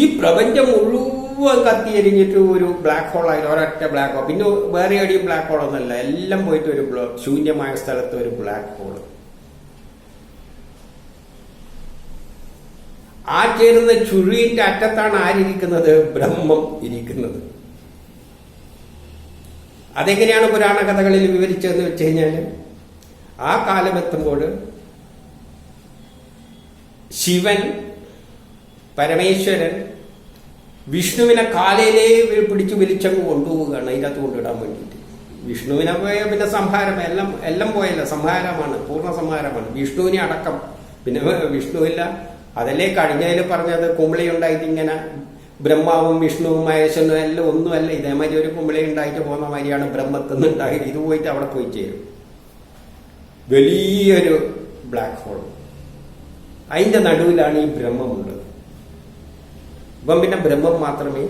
ഈ പ്രപഞ്ചം മുഴുവൻ കത്തിയെരിഞ്ഞിട്ട് ഒരു ബ്ലാക്ക് ഹോൾ ആയി, ഒരൊറ്റ ബ്ലാക്ക് ഹോൾ. പിന്നെ വേറെ എവിടെയും ബ്ലാക്ക് ഹോൾ ഒന്നല്ല, എല്ലാം പോയിട്ട് ഒരു ശൂന്യമായ സ്ഥലത്ത് ഒരു ബ്ലാക്ക് ഹോൾ. ആ ചേരുന്ന ചുഴിന്റെ അറ്റത്താണ് ആരിയ്ക്കുന്നത്? ബ്രഹ്മം ഇരിക്കുന്നത്. അതെങ്ങനെയാണ് പുരാണ കഥകളിൽ വിവരിച്ചതെന്ന് വെച്ച് കഴിഞ്ഞാൽ, ആ കാലമെത്തുമ്പോൾ ശിവൻ പരമേശ്വരൻ വിഷ്ണുവിനെ കാലയിലേ പിടിച്ചു വലിച്ചങ്ങ് കൊണ്ടുപോവുകയാണ് അതിനകത്ത് കൊണ്ടിടാൻ വേണ്ടിയിട്ട്. വിഷ്ണുവിനെ പോയ പിന്നെ സംഹാരം എല്ലാം പോയല്ല, സംഹാരമാണ്, പൂർണ്ണ സംഹാരമാണ്. വിഷ്ണുവിനെ അടക്കം. പിന്നെ വിഷ്ണുവില്ല, അതല്ലേ കഴിഞ്ഞതിൽ പറഞ്ഞത് കുമിളി ഉണ്ടായിട്ട് ഇങ്ങനെ ബ്രഹ്മാവും വിഷ്ണുവും മഹേശ്വരനും എല്ലാം ഒന്നുമല്ല, ഇതേമാതിരി ഒരു കുമിളി ഉണ്ടായിട്ട് പോകുന്ന മാതിരിയാണ് ബ്രഹ്മത്തിൽ ഉണ്ടായത്. ഇത് പോയിട്ട് അവിടെ പോയി ചേരും, വലിയൊരു ബ്ലാക്ക് ഹോൾ. അതിന്റെ നടുവിലാണ് ഈ ബ്രഹ്മമുള്ളത്. ഇപ്പം പിന്നെ ബ്രഹ്മം മാത്രമേ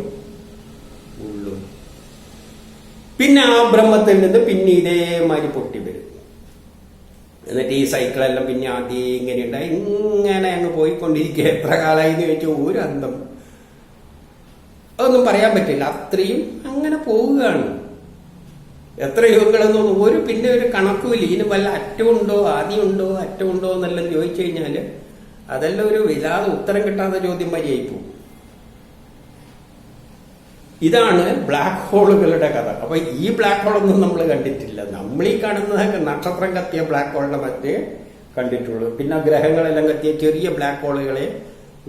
ഉള്ളൂ. പിന്നെ ആ ബ്രഹ്മത്തിൽ നിന്ന് പിന്നെ ഇതേമാതിരി പൊട്ടി വരും. എന്നിട്ട് ഈ സൈക്കിളെല്ലാം പിന്നെ ആദ്യം ഇങ്ങനെ ഉണ്ടായി ഇങ്ങനെ അങ്ങ് പോയിക്കൊണ്ടിരിക്കുക. എത്ര കാലമായി എന്ന് ചോദിച്ചാൽ ഒരു അന്തം, അതൊന്നും പറയാൻ പറ്റില്ല. അത്രയും അങ്ങനെ പോവുകയാണ്. എത്ര യുഗങ്ങളെന്നൊന്നും പിന്നെ ഒരു കണക്കുമില്ല. ഇതിന് വല്ല അറ്റമുണ്ടോ ആദ്യമുണ്ടോ അറ്റമുണ്ടോ എന്നെല്ലാം ചോദിച്ചു കഴിഞ്ഞാൽ അതെല്ലാം ഒരു വല്ലാതെ ഉത്തരം കിട്ടാത്ത ചോദ്യം വരെയായി പോകും. ഇതാണ് ബ്ലാക്ക് ഹോളുകളുടെ കഥ. അപ്പൊ ഈ ബ്ലാക്ക് ഹോളൊന്നും നമ്മൾ കണ്ടിട്ടില്ല. നമ്മൾ ഈ കാണുന്നത് നക്ഷത്രം കത്തിയ ബ്ലാക്ക് ഹോളിനെ മറ്റേ കണ്ടിട്ടുള്ളൂ. പിന്നെ ഗ്രഹങ്ങളെല്ലാം കത്തിയ ചെറിയ ബ്ലാക്ക് ഹോളുകളെ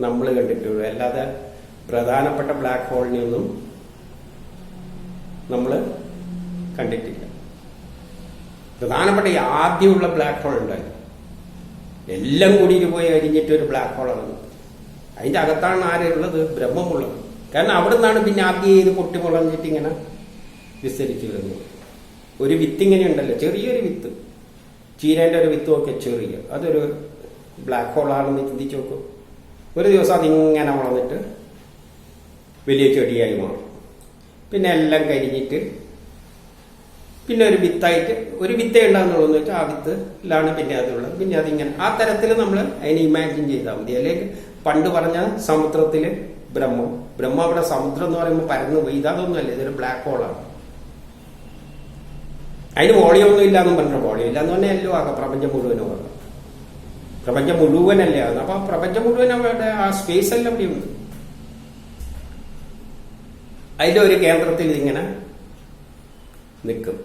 നമ്മൾ കണ്ടിട്ടുള്ളൂ. അല്ലാതെ പ്രധാനപ്പെട്ട ബ്ലാക്ക് ഹോളിനെയൊന്നും നമ്മൾ കണ്ടിട്ടില്ല. പ്രധാനപ്പെട്ട ഈ ആദ്യമുള്ള ബ്ലാക്ക് ഹോൾ ഉണ്ടായി, എല്ലാം കൂടിയിട്ട് പോയി അരിഞ്ഞിട്ട് ഒരു ബ്ലാക്ക് ഹോൾ ഇറങ്ങും. അതിൻ്റെ അകത്താണ് ആരുള്ളത്? ബ്രഹ്മമുള്ളത്. കാരണം അവിടെ നിന്നാണ് പിന്നെ ആദ്യം ഇത് പൊട്ടി മുളഞ്ഞിട്ട് ഇങ്ങനെ വിസ്തരിച്ചു വരുന്നത്. ഒരു വിത്ത് ഇങ്ങനെ ഉണ്ടല്ലോ, ചെറിയൊരു വിത്ത്, ചീരേൻ്റെ ഒരു വിത്ത് ഒക്കെ ചെറിയ, അതൊരു ബ്ലാക്ക് ഹോൾ ആണെന്ന് ചിന്തിച്ചു നോക്കും. ഒരു ദിവസം അതിങ്ങനെ വളർന്നിട്ട് വലിയ ചെടിയായി മാറും. പിന്നെ എല്ലാം കരിഞ്ഞിട്ട് പിന്നെ ഒരു വിത്തായിട്ട് ഒരു വിത്തേ ഉണ്ടാകുന്നുള്ളൂ എന്ന് വെച്ചാൽ ആ വിത്തിലാണ് പിന്നെ അതുള്ളത്. പിന്നെ അതിങ്ങനെ ആ തരത്തിൽ നമ്മൾ അതിനെ ഇമാജിൻ ചെയ്താൽ മതി. അല്ലെങ്കിൽ പണ്ട് പറഞ്ഞ സമുദ്രത്തിൽ ബ്രഹ്മം അവിടെ സമുദ്രം എന്ന് പറയുമ്പോൾ പരന്നു പോയി. ഇതൊന്നുമല്ല, ഇതൊരു ബ്ലാക്ക് ഹോളാണ്. അതിന് വോളിയൊന്നും ഇല്ലാന്നും പറഞ്ഞ വോളിയം ഇല്ലാന്ന് പറഞ്ഞാൽ എല്ലാം ആകാം, പ്രപഞ്ചം മുഴുവനും ആകാം. പ്രപഞ്ചം മുഴുവനല്ലേ ആകുന്നത്. അപ്പൊ ആ പ്രപഞ്ചം മുഴുവൻ അവിടെ ആ സ്പേസ് എല്ലാം അവിടെയുണ്ട്. അതിന്റെ ഒരു കേന്ദ്രത്തിൽ ഇതിങ്ങനെ നിൽക്കും.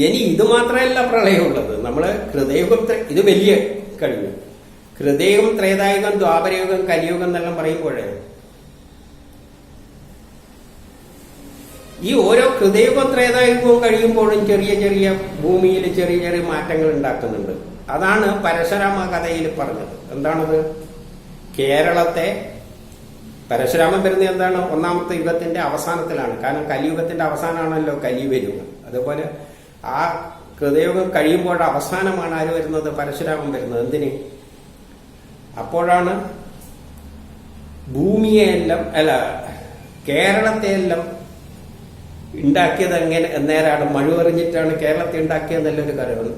ഇനി ഇത് മാത്രമല്ല പ്രളയമുള്ളത്. നമ്മള് കൃതയുഗം, ഇത് വലിയ കഴിഞ്ഞു. കൃതയുഗം, ത്രേതായുഗം, ദ്വാപരയുഗം, കലിയുഗം എന്നെല്ലാം പറയുമ്പോഴേ ഈ ഓരോ കൃതയുഗം ത്രേതായുഗവും കഴിയുമ്പോഴും ചെറിയ ചെറിയ ഭൂമിയിൽ ചെറിയ ചെറിയ മാറ്റങ്ങൾ ഉണ്ടാക്കുന്നുണ്ട്. അതാണ് പരശുരാമ കഥയിൽ പറഞ്ഞത്. എന്താണത്? കേരളത്തെ പരശുരാമൻ വരുന്നത് എന്താണ്? ഒന്നാമത്തെ യുഗത്തിന്റെ അവസാനത്തിലാണ്. കാരണം കലിയുഗത്തിന്റെ അവസാനമാണല്ലോ കലി വരിക. അതുപോലെ ആ കൃതയുഗം കഴിയുമ്പോൾ അവസാനമാണ് ആര് വരുന്നത്? പരശുരാമൻ വരുന്നത്. എന്തിന്? അപ്പോഴാണ് ഭൂമിയെല്ലാം കേരളത്തെ എല്ലാം ഉണ്ടാക്കിയത് എങ്ങനെ എന്നേരാണ് മഴുവെറിഞ്ഞിട്ടാണ് കേരളത്തെ ഉണ്ടാക്കിയതെന്നല്ലൊരു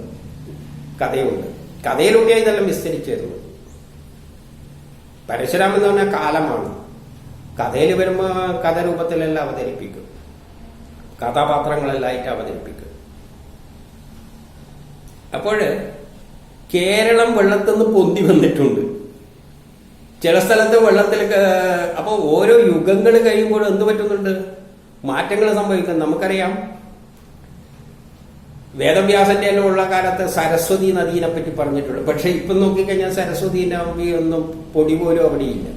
കഥയുണ്ട്. കഥയിലൂടെയാണ് ഇതെല്ലാം വിസ്തരിച്ചു വരുന്നത്. പരശുരാമൻ എന്ന് പറഞ്ഞാൽ കാലമാണ്. കഥയിൽ വരുമ്പോ കഥരൂപത്തിലെല്ലാം അവതരിപ്പിക്കും, കഥാപാത്രങ്ങളെല്ലാം ആയിട്ട് അവതരിപ്പിക്കും. അപ്പോഴ് കേരളം വെള്ളത്തിൽ നിന്ന് പൊന്തി വന്നിട്ടുണ്ട്. ചില സ്ഥലത്ത് വെള്ളത്തിൽ അപ്പൊ ഓരോ യുഗങ്ങൾ കഴിയുമ്പോൾ എന്ത് പറ്റുന്നുണ്ട്? മാറ്റങ്ങൾ സംഭവിക്കുന്നു. നമുക്കറിയാം, വേദവ്യാസന്റെ എല്ലാം ഉള്ള കാലത്ത് സരസ്വതി നദീനെ പറ്റി പറഞ്ഞിട്ടുണ്ട്. പക്ഷെ ഇപ്പം നോക്കിക്കഴിഞ്ഞാൽ സരസ്വതി നദി ഒന്നും പൊടി പോലും അവിടെയില്ല.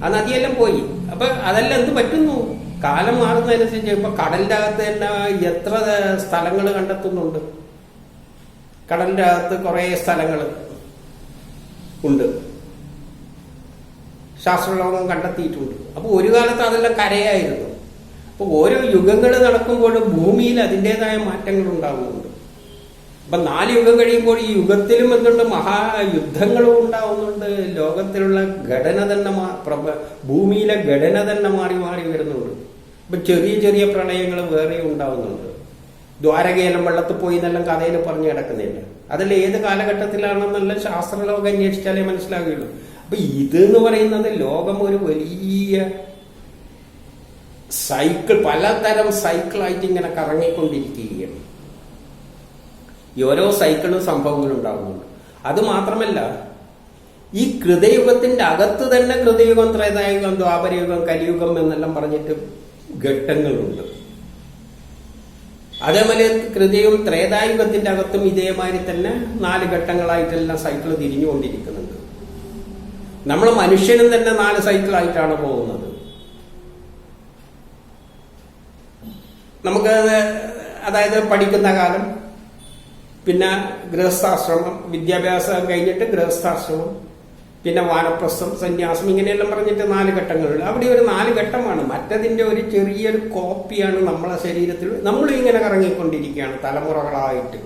ആ നദിയെല്ലാം പോയി. അപ്പൊ അതെല്ലാം എന്ത് പറ്റുന്നു? കാലം മാറുന്നതനുസരിച്ച് ഇപ്പൊ കടലിന്റെ അകത്ത് തന്നെ എത്ര സ്ഥലങ്ങൾ കണ്ടെത്തുന്നുണ്ട്. കടലിന്റെ അകത്ത് കുറെ സ്ഥലങ്ങൾ ഉണ്ട്, ശാസ്ത്രലോകം കണ്ടെത്തിയിട്ടുണ്ട്. അപ്പൊ ഒരു കാലത്ത് അതെല്ലാം കരയായിരുന്നു. അപ്പൊ ഓരോ യുഗങ്ങൾ നടക്കുമ്പോഴും ഭൂമിയിൽ അതിൻ്റെതായ മാറ്റങ്ങൾ ഉണ്ടാകുന്നുണ്ട്. അപ്പൊ 4 യുഗം കഴിയുമ്പോൾ ഈ യുഗത്തിലും എന്തുണ്ട്? മഹായുദ്ധങ്ങളും ഉണ്ടാവുന്നുണ്ട്. ലോകത്തിലുള്ള ഘടന തന്നെ ഭൂമിയിലെ ഘടന തന്നെ മാറി മാറി വരുന്നുണ്ട്. ഇപ്പൊ ചെറിയ ചെറിയ പ്രളയങ്ങൾ വേറെ ഉണ്ടാവുന്നുണ്ട്. ദ്വാരകയെല്ലാം വെള്ളത്തിൽ പോയി എന്നെല്ലാം കഥയിൽ പറഞ്ഞു കിടക്കുന്നില്ല. അതിൽ ഏത് കാലഘട്ടത്തിലാണെന്നെല്ലാം ശാസ്ത്രലോകം അന്വേഷിച്ചാലേ മനസ്സിലാവുകയുള്ളൂ. അപ്പൊ ഇതെന്ന് പറയുന്നത് ലോകം ഒരു വലിയ സൈക്കിൾ, പലതരം സൈക്കിളായിട്ട് ഇങ്ങനെ കറങ്ങിക്കൊണ്ടിരിക്കുകയാണ്. ഈ ഓരോ സൈക്കിളും സംഭവങ്ങളും ഉണ്ടാകുന്നുണ്ട്. അത് മാത്രമല്ല, ഈ കൃതയുഗത്തിന്റെ അകത്ത് തന്നെ കൃതയുഗം, ത്രേതായുഗം, ദ്വാപരയുഗം, കലിയുഗം എന്നെല്ലാം പറഞ്ഞിട്ട് ഘട്ടങ്ങളുണ്ട്. അതേപോലെ കൃതയും ത്രേതായുഗത്തിന്റെ അകത്തും ഇതേമാതിരി തന്നെ 4 ഘട്ടങ്ങളായിട്ടെല്ലാം സൈക്കിൾ തിരിഞ്ഞുകൊണ്ടിരിക്കുന്നുണ്ട്. നമ്മൾ മനുഷ്യനും തന്നെ 4 സൈക്കിളായിട്ടാണ് പോകുന്നത്. നമുക്ക് അതായത് പഠിക്കുന്ന കാലം, പിന്നെ ഗൃഹസ്ഥാശ്രമം, വിദ്യാഭ്യാസം കഴിഞ്ഞിട്ട് ഗൃഹസ്ഥാശ്രമം, പിന്നെ വാനപ്രസ്ഥം, സന്യാസം, ഇങ്ങനെയെല്ലാം പറഞ്ഞിട്ട് 4 ഘട്ടങ്ങളുണ്ട്. അവിടെ ഒരു 4 ഘട്ടമാണ്. മറ്റതിന്റെ ഒരു ചെറിയൊരു കോപ്പിയാണ് നമ്മളെ ശരീരത്തിൽ. നമ്മളും ഇങ്ങനെ കറങ്ങിക്കൊണ്ടിരിക്കുകയാണ് തലമുറകളായിട്ട്.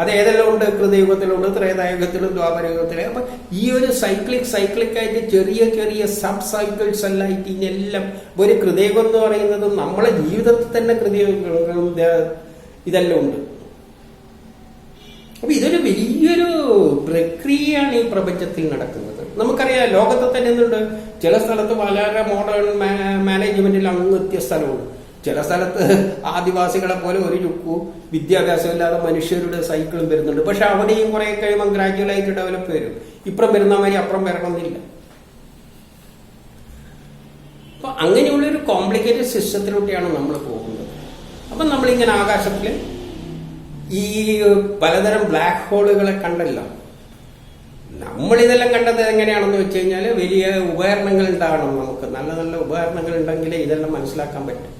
അത് ഏതെല്ലാം ഉണ്ട്? കൃതയുഗത്തിലുണ്ട്, ത്രേതായുഗത്തിലും, ദ്വാപരയുഗത്തിലും. അപ്പൊ ഈ ഒരു സൈക്ലിക് ആയിട്ട് ചെറിയ ചെറിയ സബ് സൈക്കിൾസ് എല്ലാം ആയിട്ട് ഇതിനെല്ലാം ഒരു കൃതയുഗം എന്ന് പറയുന്നത് നമ്മളെ ജീവിതത്തിൽ തന്നെ കൃതയുഗം ഇതെല്ലാം ഉണ്ട്. അപ്പൊ ഇതൊരു വലിയൊരു പ്രക്രിയയാണ് ഈ പ്രപഞ്ചത്തിൽ നടക്കുന്നത്. നമുക്കറിയാം, ലോകത്തെ തന്നെ എന്തുണ്ട്? ചില സ്ഥലത്ത് വളരെ മോഡേൺ മാനേജ്മെന്റിൽ അങ്ങ് എത്തിയ സ്ഥലമുണ്ട്. ചില സ്ഥലത്ത് ആദിവാസികളെ പോലെ ഒരു ചുക്കു വിദ്യാഭ്യാസം ഇല്ലാതെ മനുഷ്യരുടെ സൈക്കിളും വരുന്നുണ്ട്. പക്ഷെ അവിടെയും കുറെ കഴിയുമ്പോൾ ഗ്രാജുവലായിട്ട് ഡെവലപ്പ് വരും. ഇപ്പുറം വരുന്ന മാതിരി അപ്പുറം വരണമെന്നില്ല. അപ്പൊ അങ്ങനെയുള്ളൊരു കോംപ്ലിക്കേറ്റഡ് സിസ്റ്റത്തിലൂടെയാണ് നമ്മൾ പോകുന്നത്. അപ്പൊ നമ്മളിങ്ങനെ ആകാശത്തിൽ ഈ പലതരം ബ്ലാക്ക് ഹോളുകളെ കണ്ടല്ലോ. നമ്മളിതെല്ലാം കണ്ടത് എങ്ങനെയാണെന്ന് വെച്ച് കഴിഞ്ഞാൽ വലിയ ഉപകരണങ്ങൾ ഉണ്ടാകണം. നമുക്ക് നല്ല നല്ല ഉപകരണങ്ങൾ ഉണ്ടെങ്കിലേ ഇതെല്ലാം മനസ്സിലാക്കാൻ പറ്റും.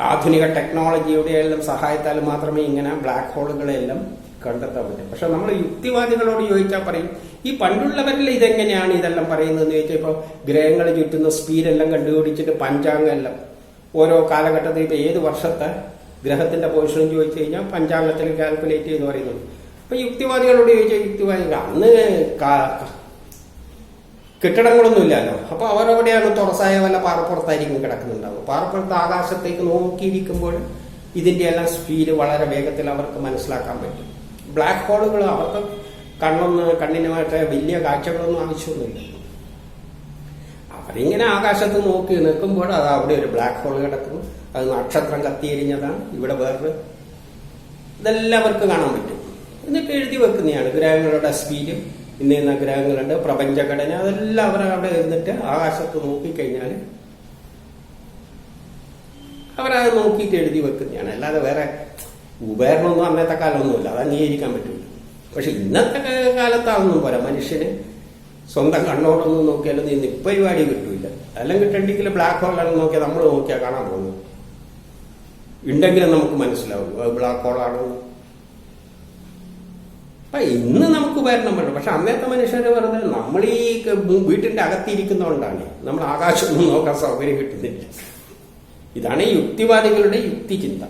ആധുനിക ടെക്നോളജിയുടെ എല്ലാം സഹായത്താൽ മാത്രമേ ഇങ്ങനെ ബ്ലാക്ക് ഹോളുകളെല്ലാം കണ്ടെത്താൻ പറ്റും. പക്ഷെ നമ്മൾ യുക്തിവാദികളോട് ചോദിച്ചാൽ പറയും, ഈ പണ്ടുള്ളവരിൽ ഇതെങ്ങനെയാണ് ഇതെല്ലാം പറയുന്നതെന്ന് ചോദിച്ചാൽ, ഇപ്പോൾ ഗ്രഹങ്ങൾ ചുറ്റുന്ന സ്പീഡെല്ലാം കണ്ടുപിടിച്ചിട്ട് പഞ്ചാംഗം എല്ലാം ഓരോ കാലഘട്ടത്തിൽ ഇപ്പൊ ഏത് വർഷത്തെ ഗ്രഹത്തിന്റെ പൊസിഷൻ ചോദിച്ചു കഴിഞ്ഞാൽ പഞ്ചാംഗത്തിൽ കാൽക്കുലേറ്റ് ചെയ്ത് പറയുന്നത്. അപ്പൊ യുക്തിവാദികളോട് ചോദിച്ചാൽ യുക്തിവാദികൾ അന്ന് കെട്ടിടങ്ങളൊന്നും ഇല്ലല്ലോ. അപ്പൊ അവരവിടെയാണ് തുറസായ വല്ല പാറപ്പുറത്തായിരിക്കും കിടക്കുന്നുണ്ടാവും. പാറപ്പുറത്ത് ആകാശത്തേക്ക് നോക്കിയിരിക്കുമ്പോൾ ഇതിന്റെ എല്ലാം സ്പീഡ് വളരെ വേഗത്തിൽ അവർക്ക് മനസ്സിലാക്കാൻ പറ്റും. ബ്ലാക്ക് ഹോളുകൾ അവർക്ക് കണ്ണിനുമായിട്ട് വലിയ കാഴ്ചകളൊന്നും ആവശ്യമൊന്നുമില്ല. അവരിങ്ങനെ ആകാശത്ത് നോക്കി നിൽക്കുമ്പോൾ അത് അവിടെ ഒരു ബ്ലാക്ക് ഹോൾ കിടക്കുന്നു, അത് നക്ഷത്രം കത്തിയെരിഞ്ഞതാണ്, ഇവിടെ വേറൊരു, ഇതെല്ലാം അവർക്ക് കാണാൻ പറ്റും. എന്നിട്ട് എഴുതി വെക്കുന്നതാണ് ഗ്രഹങ്ങളുടെ സ്പീഡ്, ഇന്ന ഗ്രഹങ്ങളുണ്ട്, പ്രപഞ്ചഘടന, അതെല്ലാം അവർ അവിടെ ഇരുന്നിട്ട് ആകാശത്ത് നോക്കിക്കഴിഞ്ഞാൽ അവരത് നോക്കിയിട്ട് എഴുതി വെക്കുന്നതാണ്. അല്ലാതെ വേറെ ഉപകരണമൊന്നും അന്നത്തെ കാലമൊന്നുമില്ല, അത് അംഗീകരിക്കാൻ പറ്റില്ല. പക്ഷെ ഇന്നത്തെ കാലത്ത് അതൊന്നും പോരാ. മനുഷ്യന് സ്വന്തം കണ്ണോടൊന്നും നോക്കിയാലൊന്നും ഇന്ന് പരിപാടി കിട്ടൂല. എല്ലാം കിട്ടണ്ടെങ്കിൽ ബ്ലാക്ക് ഹോളാണെന്ന് നോക്കിയാൽ നമ്മൾ നോക്കിയാൽ കാണാൻ പോകുന്നു, ഉണ്ടെങ്കിലും നമുക്ക് മനസ്സിലാവും അത് ബ്ലാക്ക് ഹോളാണെന്ന്. അപ്പൊ ഇന്ന് നമുക്ക് ഉപകരണം വേണം. പക്ഷെ അന്നത്തെ മനുഷ്യരെ വെറുതെ നമ്മൾ ഈ വീട്ടിന്റെ അകത്തിരിക്കുന്നതുകൊണ്ടാണ് നമ്മൾ ആകാശമൊന്നും നോക്കാൻ സൗകര്യം കിട്ടുന്നില്ല. ഇതാണ് യുക്തിവാദികളുടെ യുക്തിചിന്ത.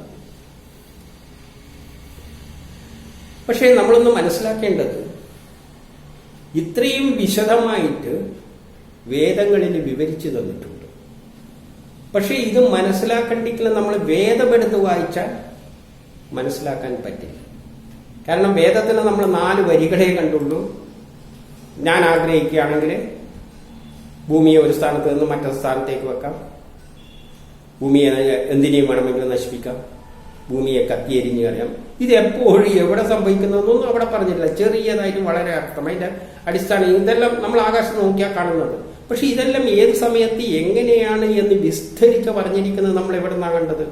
പക്ഷേ നമ്മളൊന്ന് മനസ്സിലാക്കേണ്ടത്, ഇത്രയും വിശദമായിട്ട് വേദങ്ങളിൽ വിവരിച്ചു തന്നിട്ടുണ്ട്. പക്ഷെ ഇത് മനസ്സിലാക്കണ്ടെങ്കിൽ നമ്മൾ വേദമെടുത്ത് വായിച്ചാൽ മനസ്സിലാക്കാൻ പറ്റില്ല. കാരണം വേദത്തിന് നമ്മൾ 4 വരികളെ കണ്ടുള്ളൂ. ഞാൻ ആഗ്രഹിക്കുകയാണെങ്കിൽ ഭൂമിയെ ഒരു സ്ഥാനത്ത് നിന്ന് മറ്റൊരു സ്ഥാനത്തേക്ക് വെക്കാം, ഭൂമിയെ എന്തിനേയും വേണമെങ്കിലും നശിപ്പിക്കാം, ഭൂമിയെ കത്തിയെരിഞ്ഞ് അറിയാം. ഇത് എപ്പോഴും എവിടെ സംഭവിക്കുന്നതെന്നൊന്നും അവിടെ പറഞ്ഞിട്ടില്ല. ചെറിയതായിട്ട് വളരെ അർത്ഥം, അതിന്റെ അടിസ്ഥാനം ഇതെല്ലാം നമ്മൾ ആകാശത്ത് നോക്കിയാൽ കാണുന്നത്. പക്ഷെ ഇതെല്ലാം ഏത് സമയത്ത് എങ്ങനെയാണ് എന്ന് വിസ്തരിച്ച് പറഞ്ഞിരിക്കുന്നത് നമ്മൾ എവിടെ നിന്നാണ് കണ്ടത്?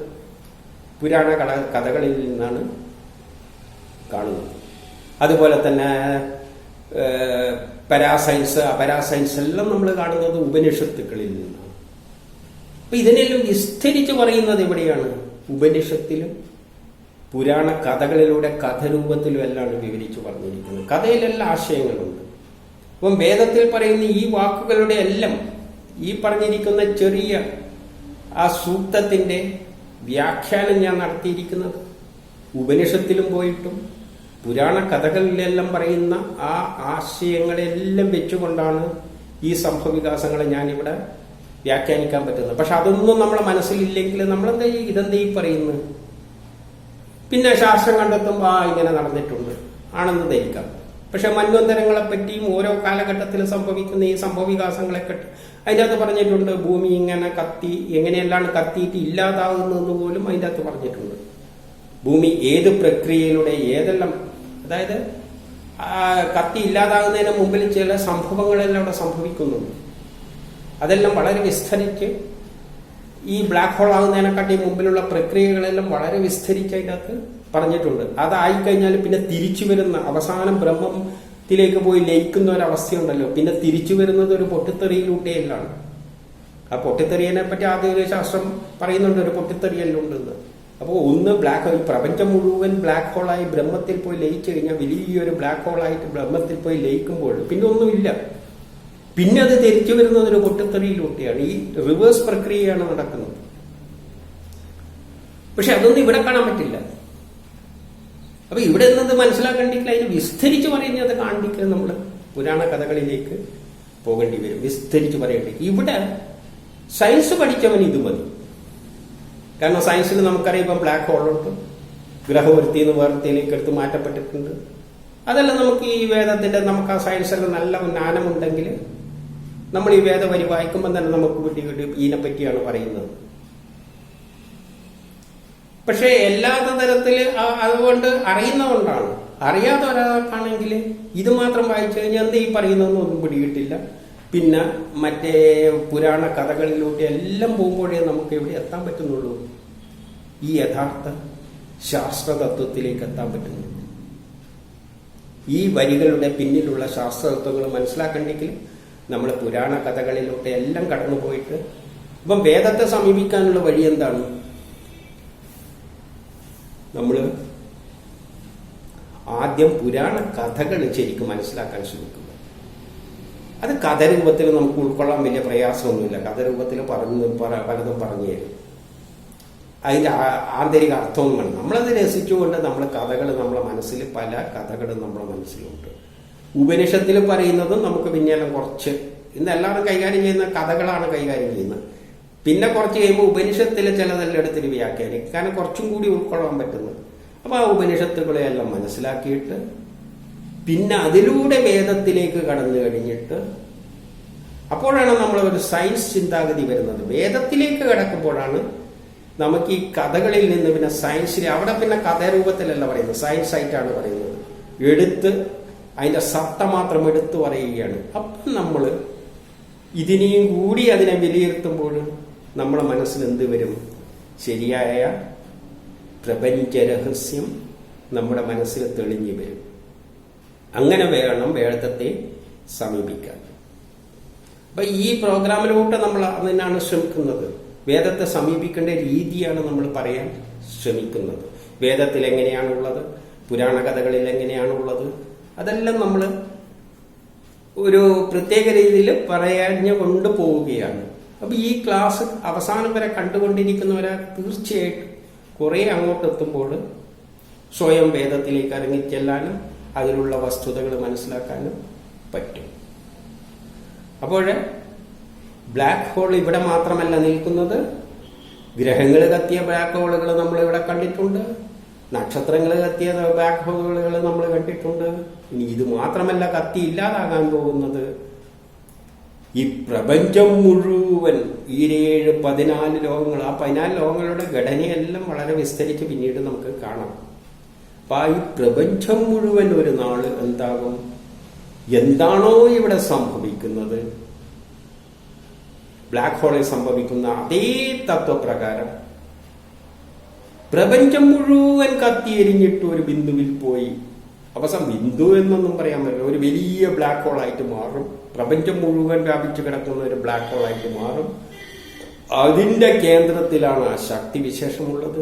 പുരാണ കഥകളിൽ നിന്നാണ് കാണുന്നത്. അതുപോലെ തന്നെ പരാസയൻസ്, അപരാസയൻസ് എല്ലാം നമ്മൾ കാണുന്നത് ഉപനിഷത്തുക്കളിൽ നിന്നാണ്. അപ്പൊ ഇതിനെല്ലാം വിസ്തരിച്ച് പറയുന്നത് എവിടെയാണ്? ഉപനിഷത്തിലും പുരാണ കഥകളിലൂടെ കഥരൂപത്തിലും എല്ലാം വിവരിച്ചു പറഞ്ഞിരിക്കുന്നത്. കഥയിലെല്ലാം ആശയങ്ങളുണ്ട്. അപ്പം വേദത്തിൽ പറയുന്ന ഈ വാക്കുകളുടെ എല്ലാം ഈ പറഞ്ഞിരിക്കുന്ന ചെറിയ ആ സൂക്തത്തിന്റെ വ്യാഖ്യാനം ഞാൻ നടത്തിയിരിക്കുന്നത് ഉപനിഷത്തിലും പോയിട്ടും പുരാണ കഥകളിലെല്ലാം പറയുന്ന ആ ആശയങ്ങളെല്ലാം വെച്ചുകൊണ്ടാണ് ഈ സംഭവവികാസങ്ങളെ ഞാനിവിടെ വ്യാഖ്യാനിക്കാൻ പറ്റുന്നത്. പക്ഷെ അതൊന്നും നമ്മളെ മനസ്സിലില്ലെങ്കിൽ നമ്മളെന്താ ഇതെന്താ ഈ പറയുന്നത്? പിന്നെ ശാസ്ത്രം കണ്ടെത്തുമ്പോൾ ഇങ്ങനെ നടന്നിട്ടുണ്ട് ആണെന്ന് ധരിക്കാം. പക്ഷെ മന്വന്തരങ്ങളെ പറ്റിയും ഓരോ കാലഘട്ടത്തിൽ സംഭവിക്കുന്ന ഈ സംഭവവികാസങ്ങളെ അതിൻ്റെ അകത്ത് പറഞ്ഞിട്ടുണ്ട്. ഭൂമി ഇങ്ങനെ കത്തി എങ്ങനെയെല്ലാം കത്തിയിട്ട് ഇല്ലാതാകുന്നതെന്ന് പോലും അതിൻ്റെ അകത്ത് പറഞ്ഞിട്ടുണ്ട്. ഭൂമി ഏത് പ്രക്രിയയിലൂടെ ഏതെല്ലാം, അതായത് കത്തി ഇല്ലാതാകുന്നതിന് മുമ്പിൽ ചില സംഭവങ്ങളെല്ലാം അവിടെ സംഭവിക്കുന്നുണ്ട്. അതെല്ലാം വളരെ വിസ്തരിച്ച് ഈ ബ്ലാക്ക് ഹോൾ ആകുന്നതിനെക്കാട്ടി മുമ്പിലുള്ള പ്രക്രിയകളെല്ലാം വളരെ വിസ്തരിച്ച് അതിനകത്ത് പറഞ്ഞിട്ടുണ്ട്. അതായിക്കഴിഞ്ഞാൽ പിന്നെ തിരിച്ചു വരുന്ന അവസാനം ബ്രഹ്മത്തിലേക്ക് പോയി ലയിക്കുന്ന ഒരവസ്ഥയുണ്ടല്ലോ, പിന്നെ തിരിച്ചു വരുന്നത് ഒരു പൊട്ടിത്തെറിയിലൂടെയെല്ലാണ്. ആ പൊട്ടിത്തെറിയനെ പറ്റി ആധുനിക ശാസ്ത്രം പറയുന്നുണ്ട്, ഒരു പൊട്ടിത്തെറിയെല്ലാം ഉണ്ടെന്ന്. അപ്പോൾ ഒന്ന് ഈ പ്രപഞ്ചം മുഴുവൻ ബ്ലാക്ക് ഹോളായി ബ്രഹ്മത്തിൽ പോയി ലയിച്ചു കഴിഞ്ഞാൽ വലിയൊരു ബ്ലാക്ക് ഹോളായിട്ട് ബ്രഹ്മത്തിൽ പോയി ലയിക്കുമ്പോൾ പിന്നെ ഒന്നുമില്ല. പിന്നെ അത് തിരിച്ചു വരുന്നത് ഒരു പൊട്ടിത്തെറിയിലൂടെയാണ്. ഈ റിവേഴ്സ് പ്രക്രിയയാണ് നടക്കുന്നത്. പക്ഷെ അതൊന്നും ഇവിടെ കാണാൻ പറ്റില്ല. അപ്പൊ ഇവിടെ നിന്നത് മനസ്സിലാക്കണ്ടെങ്കിൽ അതിന് വിസ്തരിച്ച് പറയുന്നത് കാണിക്കാൻ നമ്മൾ പുരാണ കഥകളിലേക്ക് പോകേണ്ടി വരും. വിസ്തരിച്ച് പറയേണ്ടി. ഇവിടെ സയൻസ് പഠിച്ചവൻ ഇത് മതി. കാരണം സയൻസിൽ നമുക്കറിയാം ഇപ്പം ബ്ലാക്ക് ഹോളുണ്ട്, ഗ്രഹവൃത്തിന്ന് വേർത്തിയിലേക്ക് എടുത്ത് മാറ്റപ്പെട്ടിട്ടുണ്ട്. അതെല്ലാം നമുക്ക് ഈ വേദത്തിന്റെ നമുക്ക് ആ സയൻസിൽ നല്ല ജ്ഞാനമുണ്ടെങ്കിൽ നമ്മൾ ഈ വേദവരി വായിക്കുമ്പോൾ തന്നെ നമുക്ക് ഇതിനെ പറ്റിയാണ് പറയുന്നത്. പക്ഷെ എല്ലാത്ത തരത്തില് അതുകൊണ്ട് അറിയുന്നതുകൊണ്ടാണ്. അറിയാത്ത ഒരാൾക്കാണെങ്കിൽ ഇത് മാത്രം വായിച്ചു കഴിഞ്ഞാൽ എന്ത് ഈ പറയുന്നതെന്ന് ഒന്നും പിടികിട്ടില്ല. പിന്നെ മറ്റേ പുരാണ കഥകളിലൂടെ എല്ലാം പോകുമ്പോഴേ നമുക്ക് എവിടെ എത്താൻ പറ്റുന്നുള്ളൂ? ഈ യഥാർത്ഥ ശാസ്ത്രതത്വത്തിലേക്ക് എത്താൻ പറ്റുന്നുള്ളൂ. ഈ വരികളുടെ പിന്നിലുള്ള ശാസ്ത്രതത്വങ്ങൾ മനസ്സിലാക്കണ്ടെങ്കിൽ നമ്മൾ പുരാണ കഥകളിലൂടെ എല്ലാം കടന്നു പോയിട്ട് ഇപ്പം വേദത്തെ സമീപിക്കാനുള്ള വഴി എന്താണ്? നമ്മൾ ആദ്യം പുരാണ കഥകൾ ശരിക്കും മനസ്സിലാക്കാൻ ശ്രമിക്കുക. അത് കഥരൂപത്തിൽ നമുക്ക് ഉൾക്കൊള്ളാൻ വലിയ പ്രയാസമൊന്നുമില്ല. കഥരൂപത്തിൽ പലതും പറഞ്ഞു തരും. അതിന്റെ ആന്തരിക അർത്ഥവും വേണം. നമ്മളത് രസിച്ചുകൊണ്ട് നമ്മളെ കഥകൾ നമ്മളെ മനസ്സിൽ പല കഥകളും നമ്മളെ മനസ്സിലുണ്ട്. ഉപനിഷത്തിൽ പറയുന്നതും നമുക്ക് പിന്നെല്ലാം കുറച്ച് ഇന്ന് എല്ലാവരും കൈകാര്യം ചെയ്യുന്ന കഥകളാണ് കൈകാര്യം ചെയ്യുന്നത്. പിന്നെ കുറച്ച് കഴിയുമ്പോൾ ഉപനിഷത്തിലെ ചിലതെല്ലാം എടുത്തിട്ട് വ്യാഖ്യാനിക്കും. കാരണം കുറച്ചും കൂടി ഉൾക്കൊള്ളാൻ പറ്റുന്നത്. അപ്പൊ ആ ഉപനിഷത്തുകളെയെല്ലാം മനസ്സിലാക്കിയിട്ട് പിന്നെ അതിലൂടെ വേദത്തിലേക്ക് കടന്നു കഴിഞ്ഞിട്ട് അപ്പോഴാണ് നമ്മൾ ഒരു സയൻസ് ചിന്താഗതി വരുന്നത്. വേദത്തിലേക്ക് കടക്കുമ്പോഴാണ് നമുക്ക് ഈ കഥകളിൽ നിന്ന് പിന്നെ സയൻസിൽ അവിടെ പിന്നെ കഥാരൂപത്തിലല്ല പറയുന്നത്, സയൻസ് ആയിട്ടാണ് പറയുന്നത്. എടുത്ത് അതിന്റെ സത്ത മാത്രം എടുത്തു പറയുകയാണ്. അപ്പം നമ്മൾ ഇതിനെയും കൂടി അതിനെ വിലയിരുത്തുമ്പോൾ നമ്മളെ മനസ്സിൽ എന്ത് വരും? ശരിയായ പ്രപഞ്ചരഹസ്യം നമ്മുടെ മനസ്സിൽ തെളിഞ്ഞു വരും. അങ്ങനെ വേണം വേദത്തെ സമീപിക്കാൻ. അപ്പൊ ഈ പ്രോഗ്രാമിലൂടെ നമ്മൾ അതിനാണ് ശ്രമിക്കുന്നത്. വേദത്തെ സമീപിക്കേണ്ട രീതിയാണ് നമ്മൾ പറയാൻ ശ്രമിക്കുന്നത്. വേദത്തിൽ എങ്ങനെയാണുള്ളത്, പുരാണ കഥകളിൽ എങ്ങനെയാണുള്ളത്, അതെല്ലാം നമ്മൾ ഒരു പ്രത്യേക രീതിയിൽ പറയാഞ്ഞു കൊണ്ടുപോവുകയാണ്. അപ്പൊ ഈ ക്ലാസ് അവസാനം വരെ കണ്ടുകൊണ്ടിരിക്കുന്നവരെ തീർച്ചയായിട്ടും കുറെ അങ്ങോട്ട് എത്തുമ്പോൾ സ്വയം വേദത്തിലേക്ക് ഇറങ്ങിച്ചെല്ലാനും അതിലുള്ള വസ്തുതകൾ മനസ്സിലാക്കാനും പറ്റും. അപ്പോൾ ബ്ലാക്ക് ഹോൾ ഇവിടെ മാത്രമല്ല നിൽക്കുന്നത്. ഗ്രഹങ്ങൾ കത്തിയ ബ്ലാക്ക് ഹോളുകൾ നമ്മൾ ഇവിടെ കണ്ടിട്ടുണ്ട്. നക്ഷത്രങ്ങൾ കത്തിയ ബ്ലാക്ക് ഹോളുകൾ നമ്മൾ കണ്ടിട്ടുണ്ട്. ഇനി ഇത് മാത്രമല്ല കത്തി ഇല്ലാതാകാൻ പോകുന്നത്. ഈ പ്രപഞ്ചം മുഴുവൻ ഈ 14 ലോകങ്ങൾ, ആ 14 ലോകങ്ങളുടെ ഘടനയെല്ലാം വളരെ വിസ്തരിച്ച് പിന്നീട് നമുക്ക് കാണാം. അപ്പൊ ഈ പ്രപഞ്ചം മുഴുവൻ ഒരു നാള് എന്താകും? എന്താണോ ഇവിടെ സംഭവിക്കുന്നത്, ബ്ലാക്ക് ഹോളിൽ സംഭവിക്കുന്ന അതേ തത്വപ്രകാരം പ്രപഞ്ചം മുഴുവൻ കത്തിയെരിഞ്ഞിട്ട് ഒരു ബിന്ദുവിൽ പോയി അവസാനം ബിന്ദു എന്നൊന്നും പറയാൻ പറ്റില്ല, ഒരു വലിയ ബ്ലാക്ക് ഹോൾ ആയിട്ട് മാറും. പ്രപഞ്ചം മുഴുവൻ വ്യാപിച്ചു കിടക്കുന്ന ഒരു ബ്ലാക്ക് ഹോൾ ആയിട്ട് മാറും. അതിന്റെ കേന്ദ്രത്തിലാണ് ആ ശക്തിവിശേഷമുള്ളത്.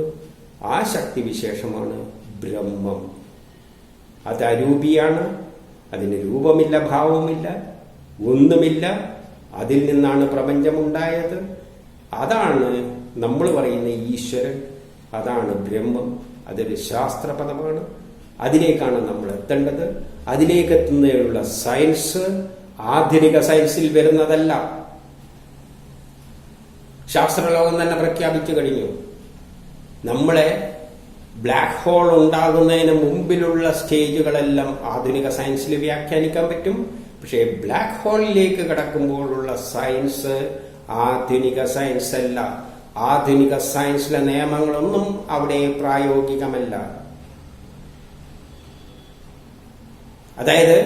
ആ ശക്തിവിശേഷമാണ് ബ്രഹ്മം. അത് അരൂപിയാണ്. അതിന് രൂപമില്ല, ഭാവമില്ല, ഒന്നുമില്ല. അതിൽ നിന്നാണ് പ്രപഞ്ചമുണ്ടായത്. അതാണ് നമ്മൾ പറയുന്ന ഈശ്വരൻ. അതാണ് ബ്രഹ്മം. അതൊരു ശാസ്ത്രപദമാണ്. അതിലേക്കാണ് നമ്മൾ എത്തേണ്ടത്. അതിലേക്ക് എത്തുന്നതിനുള്ള സയൻസ് ആധുനിക സയൻസിൽ വരുന്നതല്ല. ശാസ്ത്രലോകം തന്നെ പ്രഖ്യാപിച്ചു കഴിഞ്ഞു. നമ്മളെ ബ്ലാക്ക് ഹോൾ ഉണ്ടാകുന്നതിന് മുമ്പിലുള്ള സ്റ്റേജുകളെല്ലാം ആധുനിക സയൻസിൽ വ്യാഖ്യാനിക്കാൻ പറ്റും. പക്ഷേ ബ്ലാക്ക് ഹോളിലേക്ക് കടക്കുമ്പോഴുള്ള സയൻസ് ആധുനിക സയൻസ് അല്ല. ആധുനിക സയൻസിലെ നിയമങ്ങളൊന്നും അവിടെ പ്രായോഗികമല്ല. അതായത്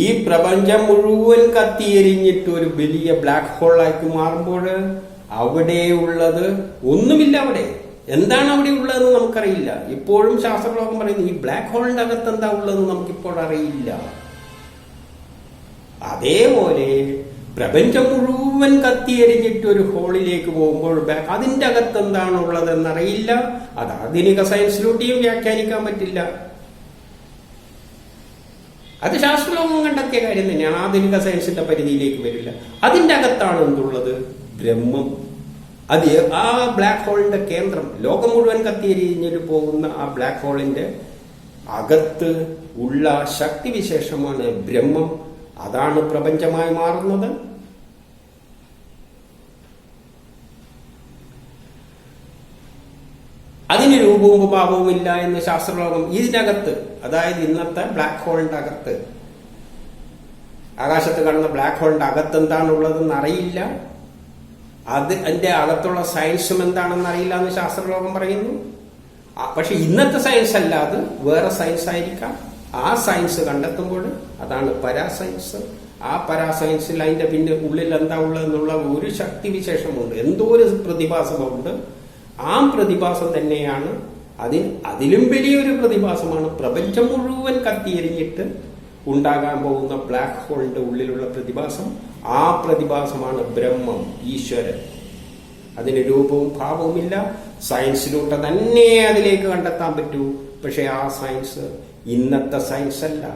ഈ പ്രപഞ്ചം മുഴുവൻ കത്തിയെരിഞ്ഞിട്ട് ഒരു വലിയ ബ്ലാക്ക് ഹോളാക്കി മാറുമ്പോൾ അവിടെയുള്ളത് ഒന്നുമില്ല. അവിടെ എന്താണ് അവിടെ ഉള്ളതെന്ന് നമുക്കറിയില്ല. ഇപ്പോഴും ശാസ്ത്രലോകം പറയുന്നു ഈ ബ്ലാക്ക് ഹോളിന്റെ അകത്ത് എന്താ ഉള്ളതെന്ന് നമുക്കിപ്പോൾ അറിയില്ല. അതേപോലെ പ്രപഞ്ചം മുഴുവൻ കത്തിയെരിഞ്ഞിട്ട് ഒരു ഹോളിലേക്ക് പോകുമ്പോൾ അതിന്റെ അകത്ത് എന്താണുള്ളതെന്നറിയില്ല. അത് ആധുനിക സയൻസിലൂടെയും വ്യാഖ്യാനിക്കാൻ പറ്റില്ല. അത് ശാസ്ത്രലോകം കണ്ടെത്തിയ കാര്യം തന്നെയാണ്. ആധുനിക സയൻസിന്റെ പരിധിയിലേക്ക് വരില്ല. അതിന്റെ അകത്താണ് എന്തുള്ളത്? ബ്രഹ്മം. അത് ആ ബ്ലാക്ക് ഹോളിന്റെ കേന്ദ്രം, ലോകം മുഴുവൻ കത്തിയെരിഞ്ഞിട്ട് പോകുന്ന ആ ബ്ലാക്ക് ഹോളിന്റെ അകത്ത് ഉള്ള ശക്തിവിശേഷമാണ് ബ്രഹ്മം. അതാണ് പ്രപഞ്ചമായി മാറുന്നത്. അതിന് രൂപവും ഭാവവും ഇല്ല എന്ന് ശാസ്ത്രലോകം ഇതിനകത്ത്, അതായത് ഇന്നത്തെ ബ്ലാക്ക് ഹോളിന്റെ അകത്ത്, ആകാശത്ത് കാണുന്ന ബ്ലാക്ക് ഹോളിന്റെ അകത്ത് എന്താണുള്ളതെന്ന് അറിയില്ല. അതിന്റെ അകത്തുള്ള സയൻസും എന്താണെന്ന് അറിയില്ല എന്ന് ശാസ്ത്രലോകം പറയുന്നു. പക്ഷെ ഇന്നത്തെ സയൻസ് അല്ല, അത് വേറെ സയൻസ് ആയിരിക്കാം. ആ സയൻസ് കണ്ടെത്തുമ്പോൾ അതാണ് പരാസയൻസ്. ആ പരാസയൻസിൽ അതിന്റെ പിന്നെ ഉള്ളിൽ എന്താ ഉള്ളതെന്നുള്ള ഒരു ശക്തിവിശേഷമുണ്ട്, എന്തോ ഒരു പ്രതിഭാസമുണ്ട്. ആ പ്രതിഭാസം തന്നെയാണ് അതിലും വലിയൊരു പ്രതിഭാസമാണ് പ്രപഞ്ചം മുഴുവൻ കത്തിയെരിഞ്ഞിട്ട് ഉണ്ടാകാൻ പോകുന്ന ബ്ലാക്ക് ഹോളിന്റെ ഉള്ളിലുള്ള പ്രതിഭാസം. ആ പ്രതിഭാസമാണ് ബ്രഹ്മം, ഈശ്വരൻ. അതിന് രൂപവും ഭാവവുമില്ല. സയൻസിലൂടെ തന്നെ അതിലേക്ക് കണ്ടെത്താൻ പറ്റൂ. പക്ഷെ ആ സയൻസ് ഇന്നത്തെ സയൻസ് അല്ല.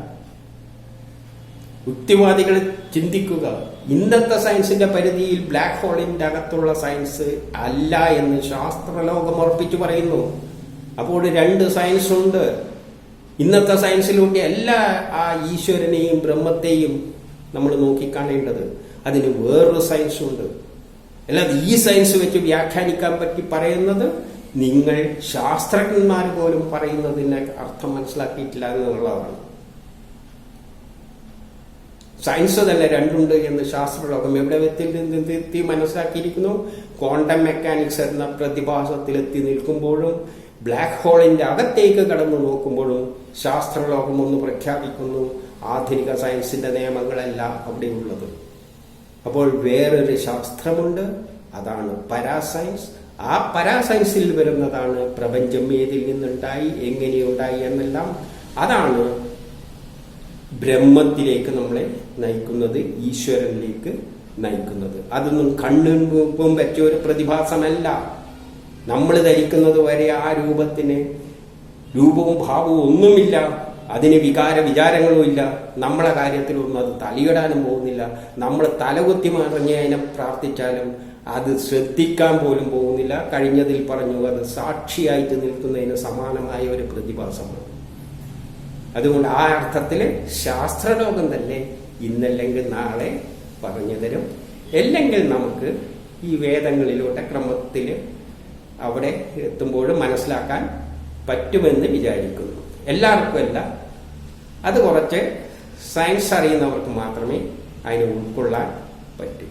യുക്തിവാദികൾ ചിന്തിക്കുക, ഇന്നത്തെ സയൻസിന്റെ പരിധിയിൽ ബ്ലാക്ക് ഹോളിന്റെ അകത്തുള്ള സയൻസ് അല്ല എന്ന് ശാസ്ത്രലോകം ഉറപ്പിച്ചു പറയുന്നു. അപ്പോൾ രണ്ട് സയൻസ് ഉണ്ട്. ഇന്നത്തെ സയൻസിലൂടെ അല്ല ആ ഈശ്വരനെയും ബ്രഹ്മത്തെയും നമ്മൾ നോക്കിക്കാണേണ്ടത്. അതിന് വേറൊരു സയൻസ് ഉണ്ട്. അല്ലാതെ ഈ സയൻസ് വെച്ച് വ്യാഖ്യാനിക്കാൻ പറ്റി പറയുന്നത് നിങ്ങൾ ശാസ്ത്രജ്ഞന്മാർ പോലും പറയുന്നതിന് അർത്ഥം മനസ്സിലാക്കിയിട്ടില്ല എന്നുള്ളതാണ്. സയൻസ് തന്നെ രണ്ടുണ്ട് എന്ന് ശാസ്ത്രലോകം എവിടെ എത്തി മനസ്സിലാക്കിയിരിക്കുന്നു. ക്വാണ്ടം മെക്കാനിക്സ് എന്ന പ്രതിഭാസത്തിലെത്തി നിൽക്കുമ്പോഴും ബ്ലാക്ക് ഹോളിന്റെ അകത്തേക്ക് കടന്നു നോക്കുമ്പോഴും ശാസ്ത്രലോകം ഒന്ന് പ്രഖ്യാപിക്കുന്നു, ആധുനിക സയൻസിന്റെ നിയമങ്ങളല്ല അവിടെയുള്ളത്. അപ്പോൾ വേറൊരു ശാസ്ത്രമുണ്ട്, അതാണ് പരാസയൻസ്. ആ പരാസയൻസിൽ വരുന്നതാണ് പ്രപഞ്ചം ഏതിൽ നിന്നുണ്ടായി, എങ്ങനെയുണ്ടായി എന്നെല്ലാം. അതാണ് ബ്രഹ്മത്തിലേക്ക് നമ്മളെ നയിക്കുന്നത്, ഈശ്വരനിലേക്ക് നയിക്കുന്നത്. അതൊന്നും കണ്ണും വെച്ച ഒരു പ്രതിഭാസമല്ല. നമ്മൾ ധരിക്കുന്നത് വരെ ആ രൂപത്തിന് രൂപവും ഭാവവും ഒന്നുമില്ല, അതിന് വിചാരങ്ങളും ഇല്ല. നമ്മളെ കാര്യത്തിലൊന്നും അത് തലയിടാനും പോകുന്നില്ല. നമ്മൾ തലകുത്തി മറിഞ്ഞ് അതിനെ പ്രാർത്ഥിച്ചാലും അത് ശ്രദ്ധിക്കാൻ പോലും പോകുന്നില്ല. കഴിഞ്ഞതിൽ പറഞ്ഞു, അത് സാക്ഷിയായിട്ട് നിൽക്കുന്നതിന് സമാനമായ ഒരു പ്രതിഭാസമാണ്. അതുകൊണ്ട് ആ അർത്ഥത്തിൽ ശാസ്ത്രലോകം തന്നെ ഇന്നല്ലെങ്കിൽ നാളെ പറഞ്ഞു തരും. അല്ലെങ്കിൽ നമുക്ക് ഈ വേദങ്ങളിലൂടെ ക്രമത്തിൽ അവിടെ എത്തുമ്പോഴും മനസ്സിലാക്കാൻ പറ്റുമെന്ന് വിചാരിക്കുന്നു. എല്ലാവർക്കും അല്ല, അത് കുറച്ച് സയൻസ് അറിയുന്നവർക്ക് മാത്രമേ അതിനെ ഉൾക്കൊള്ളാൻ പറ്റൂ.